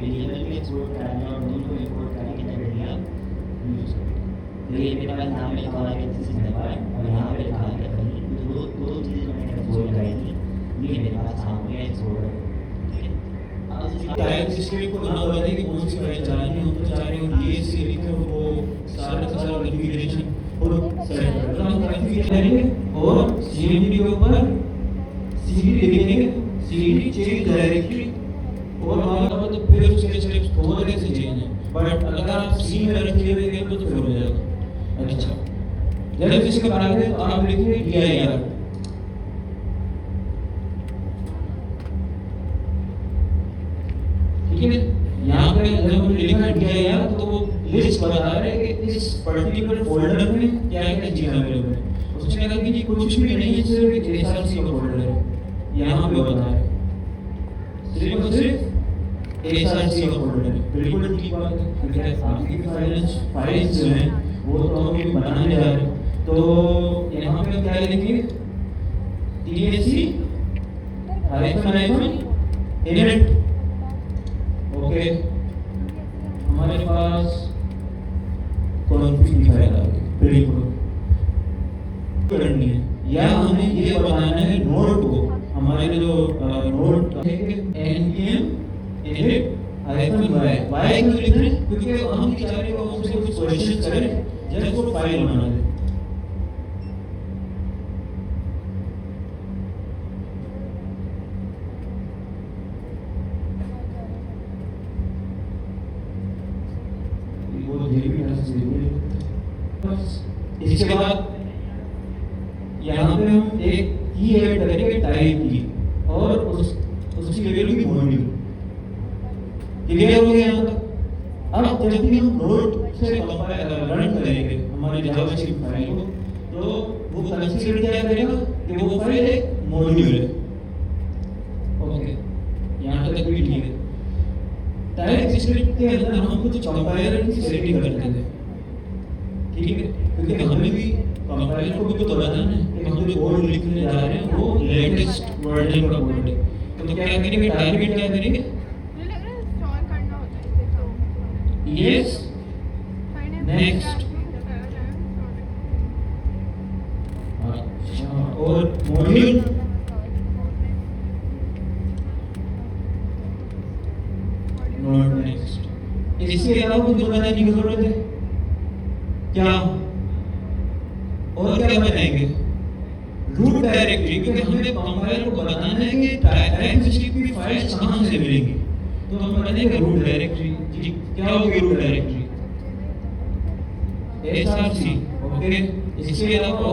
Variable को export कराने और नोन को इंपोर्ट करने की तकनीक यूज करते हैं। तो ये मेरे पास यहाँ पे लिखा हुआ है कि दिस इज नेटवर्क और यहाँ पे लिखा है कहीं दो दो चीज़ें जो मैंने एक्सपोर्ट कराई थी ये मेरे पास सामने एक्सपोर्ट है। ठीक है, अब टाइप सिस्टम को ना बताने की कौन सी फाइल चलानी है, हम तो चाह रहे हैं ये सी लिखे वो सारा का सारा कॉन्फ़िगरेशन और सेट करना हम कॉन्फ़िगरेशन करेंगे और सीडी के ऊपर सीडी लिखेंगे, सीडी चेंज डायरेक्टरी और हमारा मतलब फिर उसके स्टेप्स बहुत तरह से चेंज है, बट अगर आप सी में रखिए हुए गेम तो फिर हो जाएगा। अच्छा, जब इसके बाद है तो आप लिखिए DIR, ठीक है। यहाँ पे जब हमने लिखा DIR तो वो लिस्ट बता रहा है कि इस पर्टिकुलर फोल्डर में क्या क्या चीज़ अवेलेबल है। उसने कहा कि जी कुछ भी नहीं है, सिर्फ एक SRC का फोल्डर है, यहाँ पे बता रहे सिर्फ और सिर्फ SRC का फोल्डर है। बिल्कुल ठीक बात है, क्योंकि आपकी फाइल्स जो हैं वो तो हम भी बनाने जा रहे हैं। तो यहाँ पे क्या लिखेंगे TSC-init। ओके, हमारे पास कॉन्फ़िग फाइल आ गई, बिल्कुल करनी है। या हमें ये बताना है नोड को, हमारे जो नोड है npm init -y क्यों लिख रहे हैं, क्योंकि हम चाह रहे हैं वो हमसे कुछ क्वेश्चन करें जस्ट वो फाइल बना दे। इसके बाद यहाँ पे हम एक की ऐड करेंगे टाइप की और उसकी वैल्यू की मॉड्यूल। क्लियर हो गया यहाँ तक? अब जब भी हम नोड से रन करेंगे हमारे जावास्क्रिप्ट फाइल को तो वो कंसीडर क्या करेगा कि वो फाइल एक मॉड्यूल है। ओके, यहाँ तक भी ठीक है। टाइप स्क्रिप्ट के अंदर हम कुछ कंपाइलर की सेटिंग करते थे, ठीक है, क्योंकि हमें भी कंपाइलर को भी तो बताना है कि हम जो कोड लिखने जा रहे हैं वो लेटेस्ट वर्जन का कोड है। तो क्या करेंगे, टारगेट क्या करेंगे, यस नेक्स्ट। अच्छा, और मॉड्यूल नॉट नेक्स्ट। इसके अलावा कुछ बताने की जरूरत है क्या? और क्या बताएंगे, रूट डायरेक्टरी, क्योंकि हमें कंपाइलर को बताना है कि टाइप सिस्टम की फाइल्स कहाँ से मिलेंगी। तो हम बताएंगे रूट डायरेक्टरी। जी, क्या होगी रूट डायरेक्टरी, SRC। ओके, इसके अलावा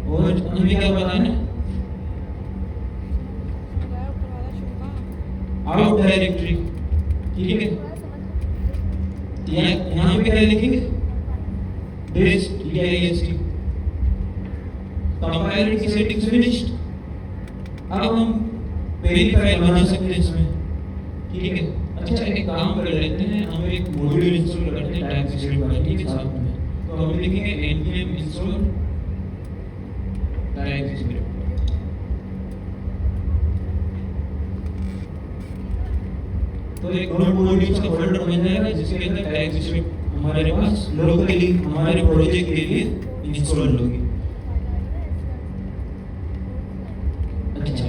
और हमें क्या बताना है, आउट डायरेक्टरी, ठीक है। यहाँ पे क्या लिखेंगे, dist कंपाइलर की सेटिंग्स फिनिश्ड। अब हम पहली फाइल बना सकते हैं इसमें, ठीक है। अच्छा, एक काम कर लेते हैं, हम एक मॉड्यूल इंस्टॉल करते हैं टाइप स्क्रिप्ट वाले, ठीक है, साथ में। तो हम लिखेंगे npm install टाइप स्क्रिप्ट। तो एक नोड मॉड्यूल्स का फोल्डर बन जाएगा जिसके अंदर टाइप स्क्रिप्ट हमारे पास लोकली हमारे प्रोजेक्ट के लिए इंस्टॉल होगी। अच्छा,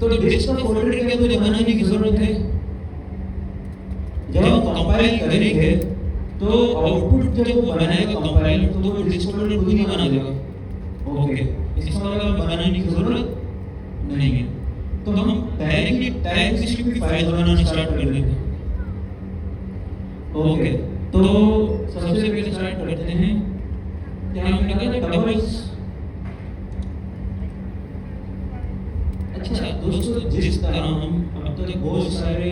तो डिस्ट का फोल्डर के लिए मुझे बनाने की जरूरत है। जब हम कंपाइल करेंगे तो आउटपुट जब वो बनाएगा कंपाइलर तो वो डिस्ट फोल्डर खुद ही बना देगा। ओके, इसका मतलब बनाने की जरूरत नहीं है। तो हम डायरेक्टली टाइप सिस्टम की फाइल बनाना स्टार्ट कर देते हैं। ओके, तो सबसे पहले स्टार्ट करते हैं, क्या हम लगा था डबल्स। अच्छा दोस्तों, जिस तरह हम अब तक बहुत सारे,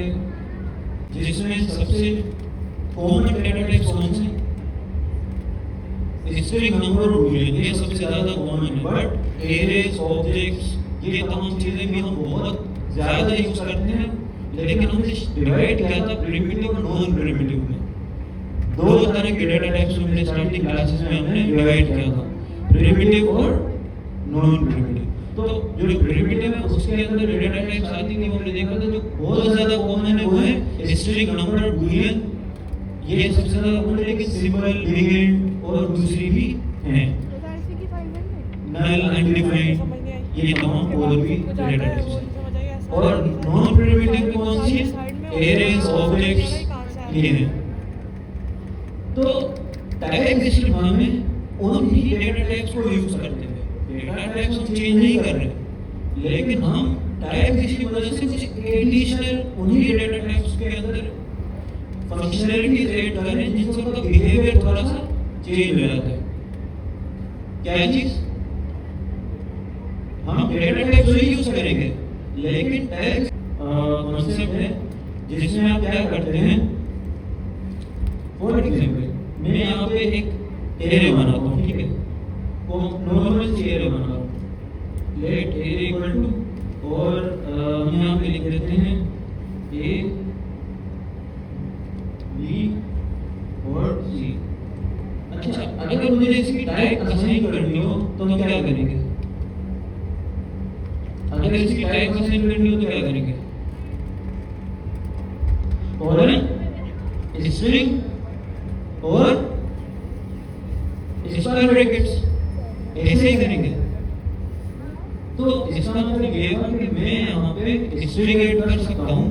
जिसमें सबसे कॉमन डेटा टाइप्स कौन से, स्ट्रिंग, नंबर, बूलियन, ये सबसे ज्यादा कॉमन है। बट एरेज, ऑब्जेक्ट्स, ये तमाम चीजें भी हम बहुत ज्यादा यूज करते हैं। लेकिन हमने डिवाइड किया था प्रिमिटिव और नॉन प्रिमिटिव में। दो तरह के डेटा टाइप्स में स्टार्टिंग क्लासेस में हमने डिवाइड किया था, प्रिमिटिव और नॉन प्रिमिटिव। तो जो प्रिमिटिव है उसके अंदर डेटा टाइप्स आती थी, हमने देखा था जो बहुत ज्यादा कॉमन है वो है स्ट्रिंग, नंबर, बूलियन, ये सबसे ज्यादा कॉमन है, लेकिन सिंबल, लिगेंड और दूसरी भी हैं, नल, अनडिफाइंड, ये तमाम और भी डेटा टाइप्स हैं। और नॉन प्रिमिटिव कौन सी है? एरेज, ऑब्जेक्ट्स, ये हैं। तो टाइप डिस्क्रिप्टिव में उन ही डेटा टाइप्स को यूज करते हैं, डेटा टाइप्स हम चेंज नहीं कर रहे, लेकिन हम टाइप डिस्क्रिप्टिव की वजह से कुछ एडिशनल उन्हीं डेटा टाइप्स के अंदर फंक्शनैलिटीज ऐड कर रहे हैं जिससे उनका बिहेवियर थोड़ा सा चेंज हो जाता है। क्या चीज? हम डेटा टाइप्स ही यूज करेंगे, लेकिन टाइप कॉन्सेप्ट है जिसमें आप क्या करते हैं, फॉर एग्जांपल मैं यहाँ पे एक एरे बनाता हूँ, ठीक है, वो नॉर्मल सी एरे बनाता हूँ, लेट एरे इक्वल टू, और हम यहाँ पे लिख देते हैं ए बी और सी। अच्छा, अगर मुझे इसकी टाइप असाइन करनी हो तो हम क्या करेंगे? अगर इसकी टाइप असाइन करनी हो तो क्या करेंगे? और स्ट्रिंग और स्क्वायर ब्रैकेट्स ऐसे ही करेंगे। तो इसका मतलब ये है कि मैं यहाँ पे स्ट्रिंग ऐड कर सकता हूँ,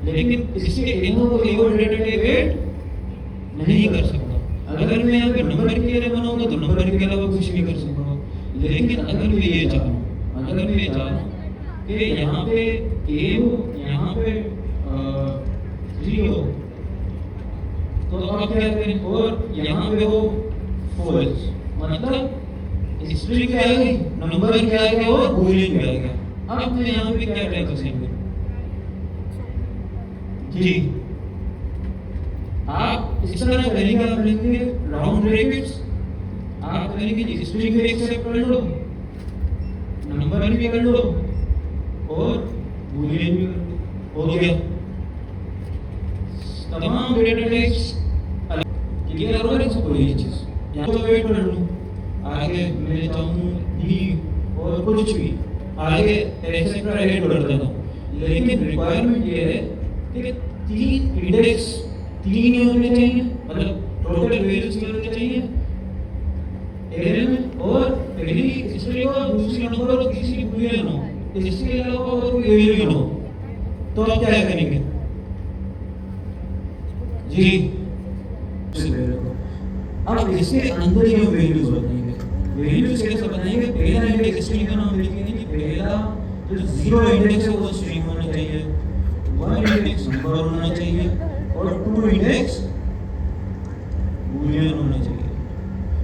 लेकिन इसके अलावा कोई और डेटा टाइप ऐड नहीं कर सकता। अगर मैं यहाँ पे नंबर के एरे बनाऊंगा तो नंबर के अलावा कुछ भी कर सकता हूँ, लेकिन अगर मैं ये चाहूँ, अगर मैं चाहूँ कि यहाँ पे ए हो, यहाँ पे 3 हो, तो आप क्या करें, और यहाँ पे हो फॉल्स, मतलब स्ट्रिंग क्या आ गई, नंबर क्या आ गया और बूलियन क्या आ गया। अब मैं यहाँ पे क्या टाइप असाइन करूँ? जी, आप इस तरह करेंगे, आप लेंगे राउंड ब्रैकेट्स, आप करेंगे जी स्ट्रिंग भी एक्सेप्ट कर लो, नंबर भी कर लो और बूलियन भी कर लो, हो गया। तमाम डेटा टाइप्स क्लियर हो रही है सबको ये चीज। यहाँ तो वेट कर लूँ, आगे मैं चाहूँ डी और कुछ भी आगे एक्सेट्रा ऐड कर देता हूँ, लेकिन रिक्वायरमेंट ये है कि 3 इंडेक्स 3 ही होने चाहिए, मतलब टोटल वैल्यूज ही होने चाहिए एरे में, और पहली स्ट्रिंग हो, दूसरी नंबर और तीसरी बूलियन हो, इसके अलावा और कोई वैल्यू हो, तो आप क्या करेंगे? जी, अब इसके अंदर ये वैल्यूज बताएंगे, वैल्यूज कैसे बताएंगे? पहला इंडेक्स स्ट्रिंग का नाम लिखेंगे कि पहला जो 0 इंडेक्स है वो स्ट्रिंग होना चाहिए, 1 इंडेक्स नंबर होना चाहिए और 2 इंडेक्स बूलियन होना चाहिए।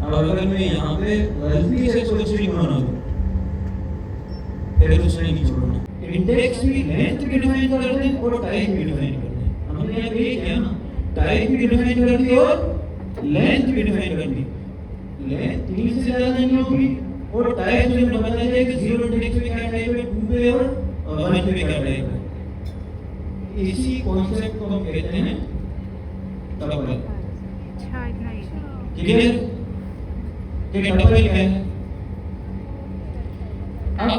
अब अगर मैं यहाँ पे गलती से कोई स्ट्रिंग बना दूं, फिर उसे नहीं छोड़ना। इंडेक्स भी लेंथ भी डिफाइन कर दें और टाइप भी डिफाइन कर दें। हमने यहाँ पे किया ना, टाइप भी डिफाइन कर दी और लेंथ भी डिफाइन कर दी। लेंथ 3 से ज्यादा नहीं होगी और टाइप से बताया जाए कि 0 इंडेक्स पे क्या टाइप है, 2 पे और 1 पे क्या टाइप है। इसी कॉन्सेप्ट को हम कहते हैं टपल। अच्छा, इतना ही क्लियर कि टपल क्या है? अब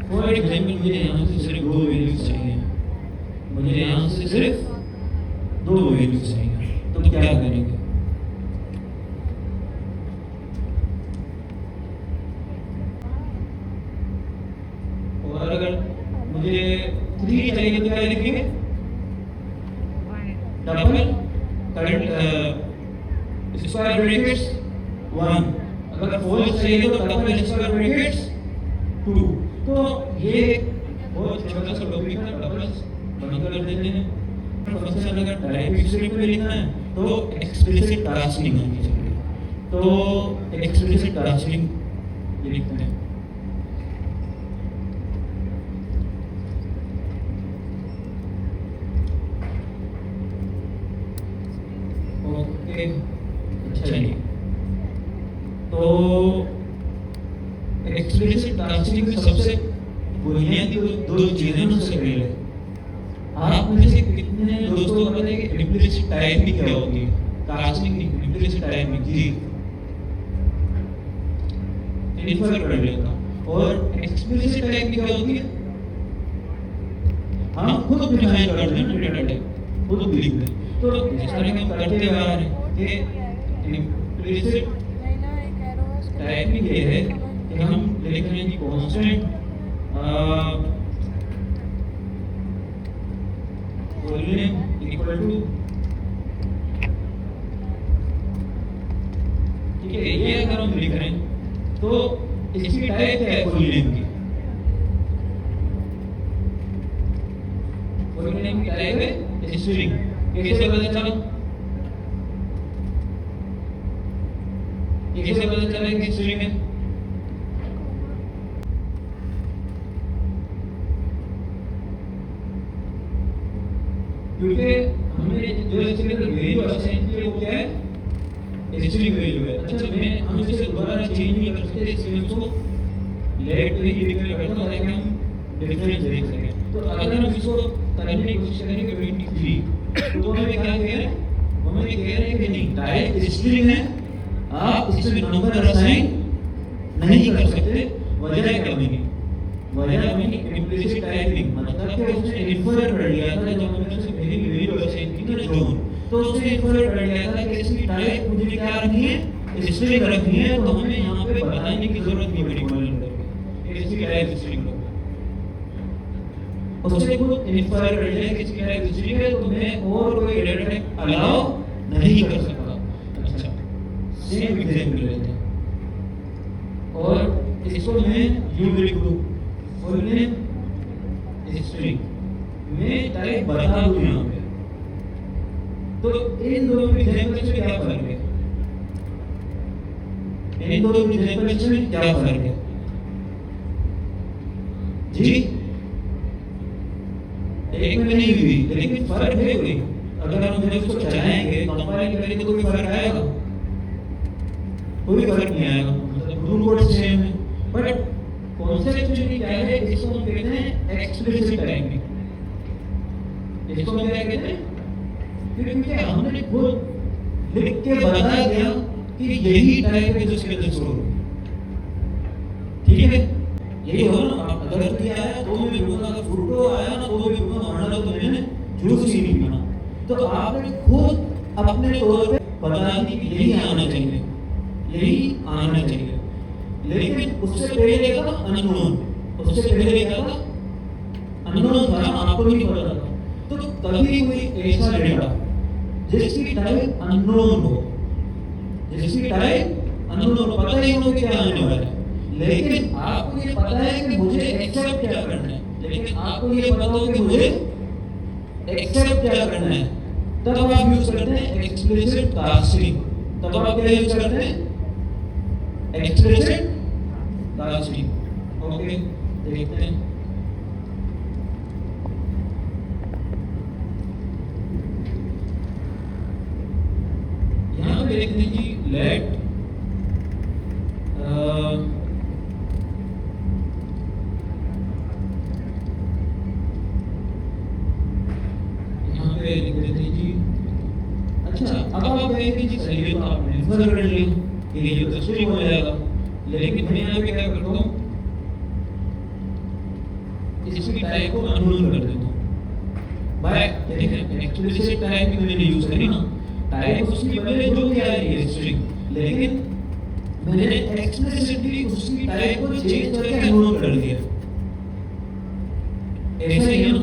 फॉर एग्जांपल मुझे यहाँ से सिर्फ 2 वैल्यूज चाहिए, मुझे यहाँ से सिर्फ 2 वैल्यूज चाहिए, तो क्या करेंगे? और अगर मुझे 3 चाहिए तो क्या लिखेंगे? डबल करंट स्क्वायर ब्रैकेट्स 1, अगर 4 चाहिए तो डबल स्क्वायर ब्रैकेट्स 2। तो ये बहुत छोटा सा टॉपिक है, डबल्स बंद कर देते हैं। फंक्शन अगर टाइप स्क्रिप्ट में लिखना है तो एक्सप्लिसिट कास्टिंग होनी चाहिए, तो एक्सप्लिसिट कास्टिंग लिखते हैं। ओके, अच्छा जी, तो एक्सप्लिसिट कास्टिंग में सबसे बुनियादी 2 चीजें ना से पहले आप में से कितने दोस्तों को पता है कि इम्प्लिसिट टाइपिंग क्या होती है? कास्टिंग नहीं, इम्प्लिसिट टाइपिंग। जी, इन्फर कर लेता हूं। और एक्सप्लिसिट टाइपिंग टेक्निक क्या होती है? हम खुद डिफाइन करते हैं डेटा टाइप, खुद लिखते हैं। तो जिस तरह के हम करते हुए आ रहे हैं कि इम्प्लिसिट टाइपिंग ये है कि हम लिख रहे हैं कि कांस्टेंट वॉल्यूम इक्वल टू, ठीक है, ये अगर हम लिख रहे हैं तो इसकी टाइप क्या है? फुल नेम की, फुल नेम की टाइप है स्ट्रिंग। कैसे पता चला? कैसे पता चला कि स्ट्रिंग है? क्योंकि हमने जो इसके वैल्यू असाइन की वो क्या है? स्ट्रिंग वैल्यू है। अच्छा, मैं हम इसे दोबारा चेंज नहीं कर सकते, इसलिए इसको लेट पे ही डिक्लेयर करता हूं ताकि हम डिफरेंस देख सकें। तो अगर हम इसको करने की कोशिश करेंगे 23, तो हमें क्या कह रहे हैं? हमें कह रहे हैं कि नहीं, टाइप स्ट्रिंग है, आप इसमें नंबर असाइन नहीं कर सकते। वजह क्या बनी? वजह बनी इम्प्लिसिट टाइपिंग, मतलब कि उसने इन्फर कर लिया था जब हमने उसे पहली वैल्यू असाइन की ना जॉन, तो उसने इन्फर कर लिया था कि इसकी टाइप मुझे क्या रखनी है? स्ट्रिंग रखनी है। तो हमें यहाँ पे बताने की जरूरत नहीं पड़ी कॉलन करके इसकी टाइप स्ट्रिंग रखो। उसने खुद इन्फर कर लिया कि इसकी टाइप स्ट्रिंग है, तो मैं और कोई डेटा टाइप अलाउ नहीं कर सकता। अच्छा, सेम एग्जांपल लेते हैं और इसको मैं यूं लिख दूं, फुल नेम स्ट्रिंग, मैं टाइप बता दूं यहाँ पे। तो इन दोनों एग्जांपल्स में क्या फर्क है? इन दोनों एग्जांपल्स में क्या फर्क है जी? एक में नहीं हुई, लेकिन फर्क है कोई। अगर हम इसको चलाएंगे, कंपाइल करेंगे, तो कोई फर्क आएगा? कोई फर्क नहीं आएगा, मतलब रूल कोड सेम है। बट कॉन्सेप्चुअली क्या है? इसको हम कहते हैं एक्सप्लिसिट टाइपिंग। इसको हम क्या कहते हैं? क्योंकि हमने खुद लिख के बता दिया कि यही टाइप है जो इसके अंदर स्टोर हो, ठीक है? यही हो ना, अगर तो आया तो मैं बोलूंगा, अगर फ्रूटो आया ना तो मैं बोलूंगा माना तो मैंने जूस ही नहीं पीना। तो आपने खुद अपने तौर पे बता दी कि यही आना चाहिए, यही आना चाहिए। लेकिन उससे पहले क्या था? अननोन। उससे पहले क्या था? अननोन था, आपको नहीं पता था। तो कभी कोई ऐसा डेटा जिसकी टाइप अननोन हो, जिसकी टाइप अननोन हो, पता ही हो क्या आने वाला है, लेकिन आपको ये पता है कि मुझे एक्सेप्ट क्या करना है, लेकिन आपको ये पता हो कि मुझे एक्सेप्ट क्या करना है, तब आप यूज करते हैं एक्सप्लिसिट कास्टिंग। तब आप क्या यूज करते हैं? Explicit casting. ओके, देखते हैं। यहाँ पे देखते हैं जी, लेट यहाँ पे लिख देते हैं जी। अच्छा, अब आप कहेंगे जी सही है, तो आपने इन्फर कर लिया कि ये तो स्ट्रिंग हो जाएगा, लेकिन मैं यहाँ पे क्या करता हूँ? इसकी टाइप को अननोन कर देता हूँ। बाय देखें, एक्सप्लिसिट टाइप भी मैंने यूज करी ना, टाइप उसकी पहले जो भी आ रही है स्ट्रिंग, लेकिन मैंने एक्सप्लिसिटली उसकी टाइप को चेंज करके अननोन कर दिया। ऐसा ही है ना,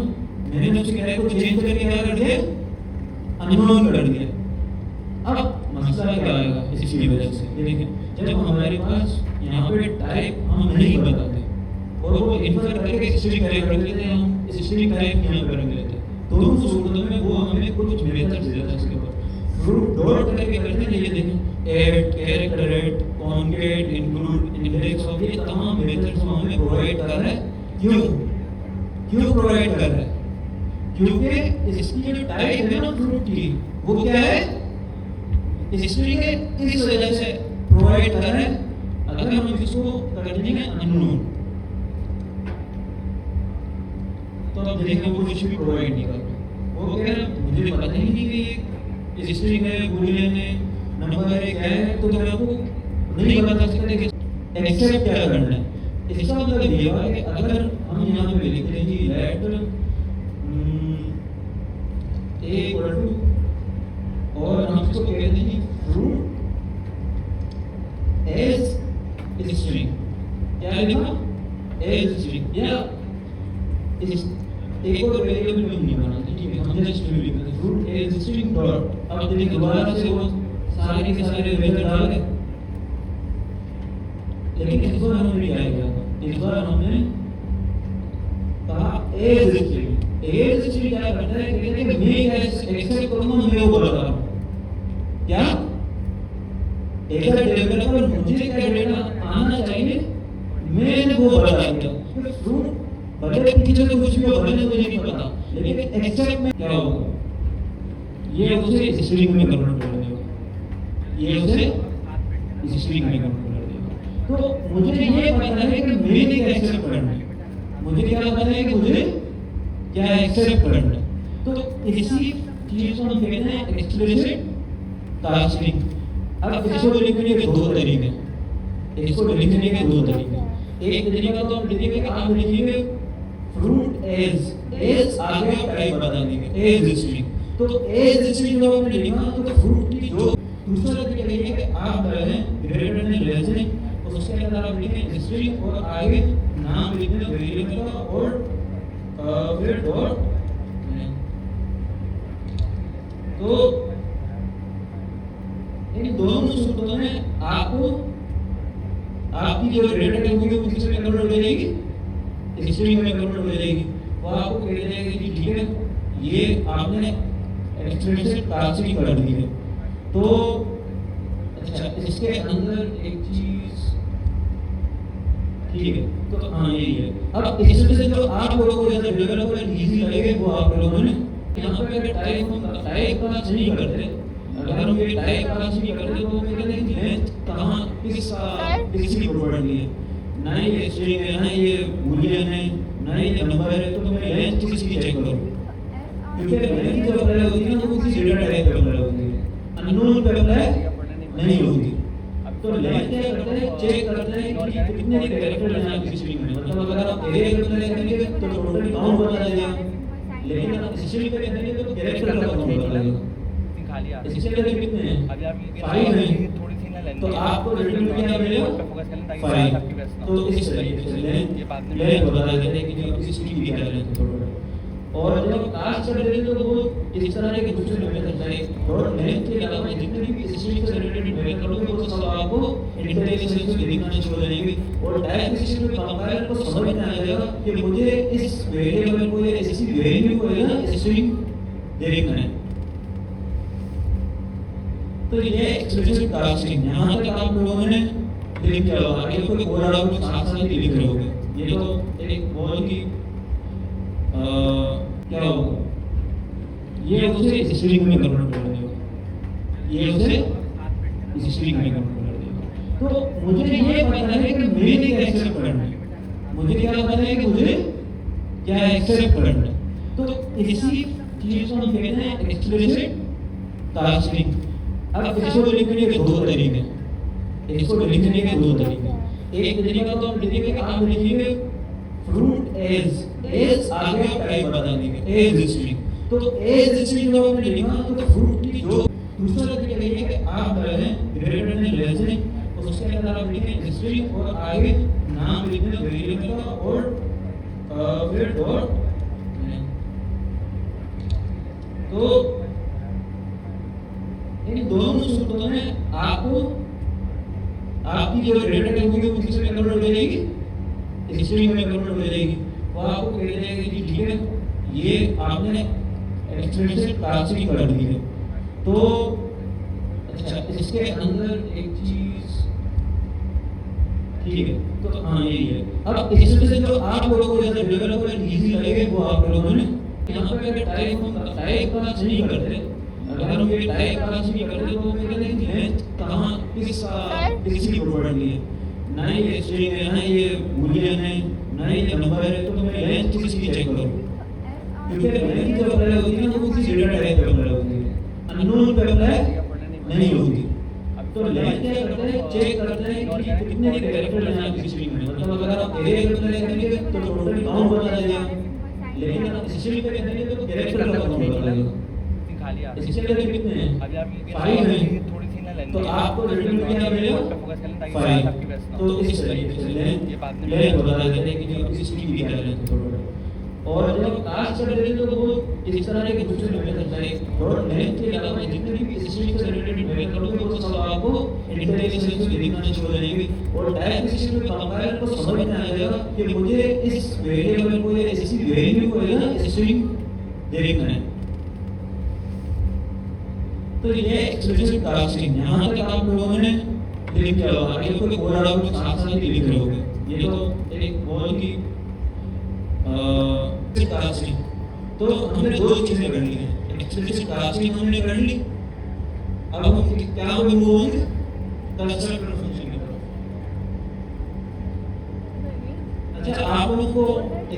मैंने उसकी टाइप को चेंज करके क्या कर दिया? अननोन कर दिया। अब मसला क्या आएगा इसकी वजह से? देखिए, जब हमारे पास यहाँ पे टाइप हम नहीं बताते और वो इन्फर करके स्ट्रिंग टाइप कर देते हैं, हम स्ट्रिंग टाइप यहाँ पर रख लेते हैं, दोनों सूरतों में वो हमें कुछ मेथड्स देता है। इसके बाद फ्रूट डॉट करके करते हैं, ये देखें, add, character add, concat, include, index of, ये तमाम मेथड्स हमें प्रोवाइड कर रहा है। क्यों प्रोवाइड कर रहा है? क्योंकि इसकी जो टाइप है ना फ्रूट की, वो क्या है? स्ट्रिंग है, इस वजह से प्रोवाइड कर रहा है। अगर हम इसको कर देंगे अननोन, तो अब देखें वो कुछ भी प्रोवाइड नहीं कर रहा। वो कह रहा है मुझे पता ही नहीं कि ये स्ट्रिंग है, बूलियन है, नंबर है, क्या है, तो मैं आपको नहीं बता सकता कि एक्सेप्ट क्या करना है। इसका मतलब ये हुआ कि अगर हम यहाँ पे लिखते हैं कि लेट ए इक्वल टू, और हम इसको कहते हैं कि फ्रूट एज स्ट्रिंग, क्या लिखा एज स्ट्रिंग, या इस एक और वेरिएबल में नहीं बनाना, ठीक है, हम जस्ट स्ट्रिंग लिखते हैं फ्रूट एज स्ट्रिंग डॉट। अब देखिए दोबारा से वो सारे के सारे वेरिएबल डाल गए, लेकिन इस बार हमने क्या किया, इस बार हमने कहा एज स्ट्रिंग। एज स्ट्रिंग क्या करता है, कहते हैं कि मैं क्या एक्सेप्ट करूंगा, मैं वो बता रहा हूं क्या, एक डेवलपर मुझे क्या डेटा आना चाहिए मैंने वो बता दिया। फ्रूट बदले पीछे तो कुछ भी हो, बदले मुझे नहीं पता, लेकिन एक्सेप्ट में क्या होगा, ये उसे स्ट्रिंग में कन्वर्ट कर देगा, ये उसे स्ट्रिंग में कन्वर्ट कर देगा। तो मुझे ये पता है कि मैंने क्या एक्सेप्ट करना है, मुझे क्या पता है कि मुझे क्या एक्सेप्ट करना है। तो इसी चीज को हम कहते हैं एक्सप्लिसिट कास्टिंग। अब इसको लिखने के दो तरीके, इसको लिखने के दो तरीके। एक तरीका तो हम लिखेंगे, आप लिखिए फ्रूट एज आगे टाइप बता देंगे एज स्ट्रिंग। तो एज स्ट्रिंग जो हमने लिखा तो फ्रूट की जो दूसरा तरीका ये है कि आप करें ग्रेटर देन लेस देन, तो उसके अंदर आप लिखें स्ट्रिंग और आगे नाम लिख दें वेरिएबल का और फिर डॉट। तो इन दोनों सूत्रों में आपको आपकी जो डेटा होगी वो किसमें कन्वर्ट हो जाएगी, स्ट्रिंग में कन्वर्ट हो जाएगी। वो आपको कह देगा कि ठीक है ये आपने एक्सप्लिसिट कास्टिंग कर दी है। तो अच्छा इसके अंदर एक चीज ठीक है, तो हाँ यही है। अब इसमें से जो आप लोगों को जैसे डेवलपर इजी लगेगा वो आप लोगों ने यहाँ पे अगर टाइप का नहीं करते, अगर हम ये टाइप का नहीं करते तो हम कहते हैं कि लेंथ कहाँ किसकी प्रॉपर्टी है, ना ये स्ट्रिंग है, ना ये बूलियन है, ना ये नंबर है, तो मैं लेंथ किसकी चेक करूं, क्योंकि लेंथ जब अप्लाई होती है ना वो किसी डेटा टाइप पे अप्लाई होती है, अननोन पे अप्लाई नहीं होती। तो लेंथ क्या करते हैं, चेक करते हैं कि कितने कैरेक्टर हैं आपकी स्ट्रिंग में, मतलब अगर आप एरे पे अप्लाई करेंगे तो टोटल काउंट बता देगा, लेकिन आप स्ट्रिंग पे करेंगे तो कैरेक्टर का काउंट बता देगा। इसके लिए कितने हैं, 5 हैं, तो आपको रिटर्न में क्या मिलेगा 5। तो इस तरीके से लेंथ बता देते हैं कि आप किस चीज की क्या लेंथ है। और जब कास्ट कर देते तो वो इस तरह के दूसरे मेथड होता है, और लेंथ के अलावा जितने भी स्ट्रिंग से रिलेटेड मेथड होंगे वो सब आपको इंटेलिजेंस में लिखना शुरू हो जाएंगे, और टाइप सिस्टम में कंपाइलर को समझ में आ जाएगा कि मुझे इस वेरिएबल को या इसी वैल्यू को है ना स्ट्रिंग देखना है। तो ये एक्सप्लिसिट कास्टिंग यहाँ तक आप लोगों ने लिख दिया होगा, आगे कोई और आप लोग साथ साथ लिख रहे होंगे। ये तो एक बहुत ही क्या होगा, ये उसे स्ट्रिंग में कन्वर्ट कर देगा, ये उसे स्ट्रिंग में कन्वर्ट कर देगा। तो मुझे ये पता है कि मैंने क्या एक्सेप्ट करना है, मुझे क्या पता है कि मुझे क्या एक्सेप्ट करना है। तो इसी चीज को हम कहते हैं एक्सप्लिसिट कास्टिंग। अब इसको लिखने के दो तरीके, इसको लिखने के दो तरीके। एक तरीका तो हम लिखेंगे, आप लिखिए फ्रूट एज आगे टाइप बता देंगे एज स्ट्रिंग। तो एज स्ट्रिंग जो हमने लिखा तो फ्रूट की जो दूसरा तरीका ये है कि आप करें ग्रेटर देन लेस देन, तो उसके अंदर आप लिखें स्ट्रिंग और आगे नाम लिख दें वेरिएबल का और फिर डॉट। तो इन दोनों सूत्रों में आपको आपकी जो डेटा होगी वो किसमें कन्वर्ट हो जाएगी, स्ट्रिंग में कन्वर्ट हो जाएगी। वो आपको कह देगा कि ठीक है ये आपने एक्सप्लिसिट कास्टिंग कर दी है। तो अच्छा इसके अंदर एक चीज ठीक है, तो हाँ यही है। अब इसमें से जो आप लोगों को जैसे डेवलपर इजी लगेगा वो आप लोगों ने यहाँ पे अगर टाइप का नहीं करते, अगर हम ये टाइप का नहीं करते तो हम कहते हैं कि लेंथ कहाँ किसकी प्रॉपर्टी है, ना ये स्ट्रिंग है, ना ये बूलियन है, ना ये नंबर है, तो मैं लेंथ किसकी चेक करूं, क्योंकि लेंथ जब अप्लाई होती है ना वो किसी डेटा टाइप पे अप्लाई होती है, अननोन पे अप्लाई नहीं होती। तो लेंथ क्या करते हैं, चेक करते हैं कि कितने कैरेक्टर हैं आपकी स्ट्रिंग में। मतलब अगर आप एरे करते करेंगे तो टोटल काउंट बता देगा, लेकिन आप स्ट्रिंग पे करेंगे तो कैरेक्टर का काउंट बता देगा। इसके लिए कितने हैं, 5 हैं, तो आपको रिटर्न में क्या मिलेगा, 5। तो इस तरीके से लेंथ बता देते हैं कि जो आपकी स्ट्रिंग की क्या लेंथ टोटल। और जब कास्ट कर देते तो वो इस तरह के दूसरे मेथड है, और लेंथ के अलावा जितने भी स्ट्रिंग से रिलेटेड मेथड करोगे वो सब आपको इंटेलिजेंस से देखना शुरू हो जाएगी। और टाइप सिस्टम में कंपाइलर को समझ में आ जाएगा कि मुझे इस वेरिएबल को या इसी वैल्यू को या स्ट्रिंग देखना है। तो ये एक्सप्लिसिट कास्टिंग यहाँ तक आप लोगों ने लिख दिया होगा, आगे कोई कोड आप साथ साथ ही लिख रहे होगे। ये तो एक बहुत ही कास्टिंग। तो हमने 2 चीजें करनी है, एक्सप्लिसिट कास्टिंग हमने कर ली। अब हम क्या मूव होंगे, कंस्ट्रक्टर फंक्शन की तरफ। अच्छा, आप लोगों को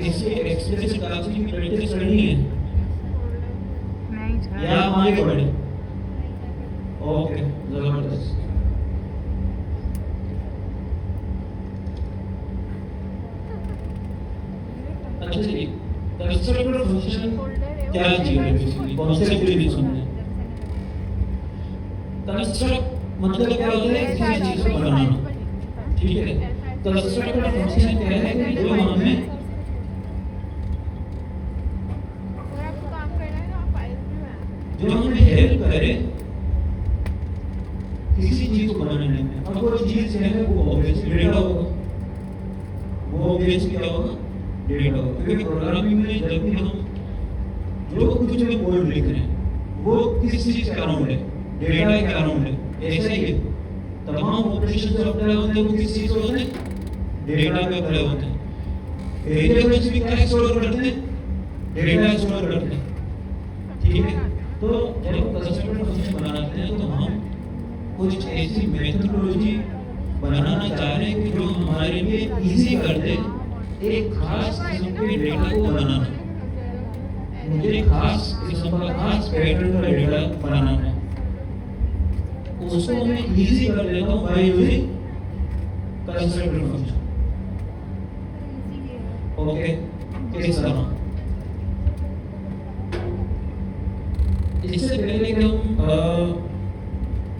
इससे एक्सप्लिसिट कास्टिंग की प्रैक्टिस करनी है नहीं सर। या हम आगे बढ़े? ओके, जबरदस्त। अच्छा जी, कंस्ट्रक्टर फंक्शन क्या चीज है, बेसिकली कॉन्सेप्ट भी समझें। कंस्ट्रक्ट मतलब क्या होता है, किसी चीज को बनाना, ठीक है। कंस्ट्रक्टर फंक्शन क्या है कि जो हमें हेल्प करे किसी चीज को बनाने में। अब वो चीज है वो ऑब्वियसली डेटा होगा, वो ऑब्वियसली क्या होगा, डेटा होगा। क्योंकि प्रोग्रामिंग में जब भी हम जो कुछ भी कोड लिख रहे हैं वो किस चीज के अराउंड है, डेटा के अराउंड है। ऐसा ही है, तमाम ऑपरेशन जो अप्लाई होते हैं वो किस चीज होते हैं, डेटा पे अप्लाई होते हैं। वेरिएबल्स भी क्या स्टोर करते हैं, डेटा स्टोर करते हैं, ठीक है। तो जब कंस्ट्रक्टर फंक्शन बनाते हैं तो हम कुछ ऐसी मेथडोलॉजी बनाना चाह रहे हैं कि जो हमारे लिए इजी कर दे एक खास किस्म के डेटा को बनाना। मुझे खास किस्म का खास पैटर्न का डेटा बनाना है, उसको मैं इजी कर देता हूँ by using constructor function. Okay, किस तरह? इससे पहले कि हम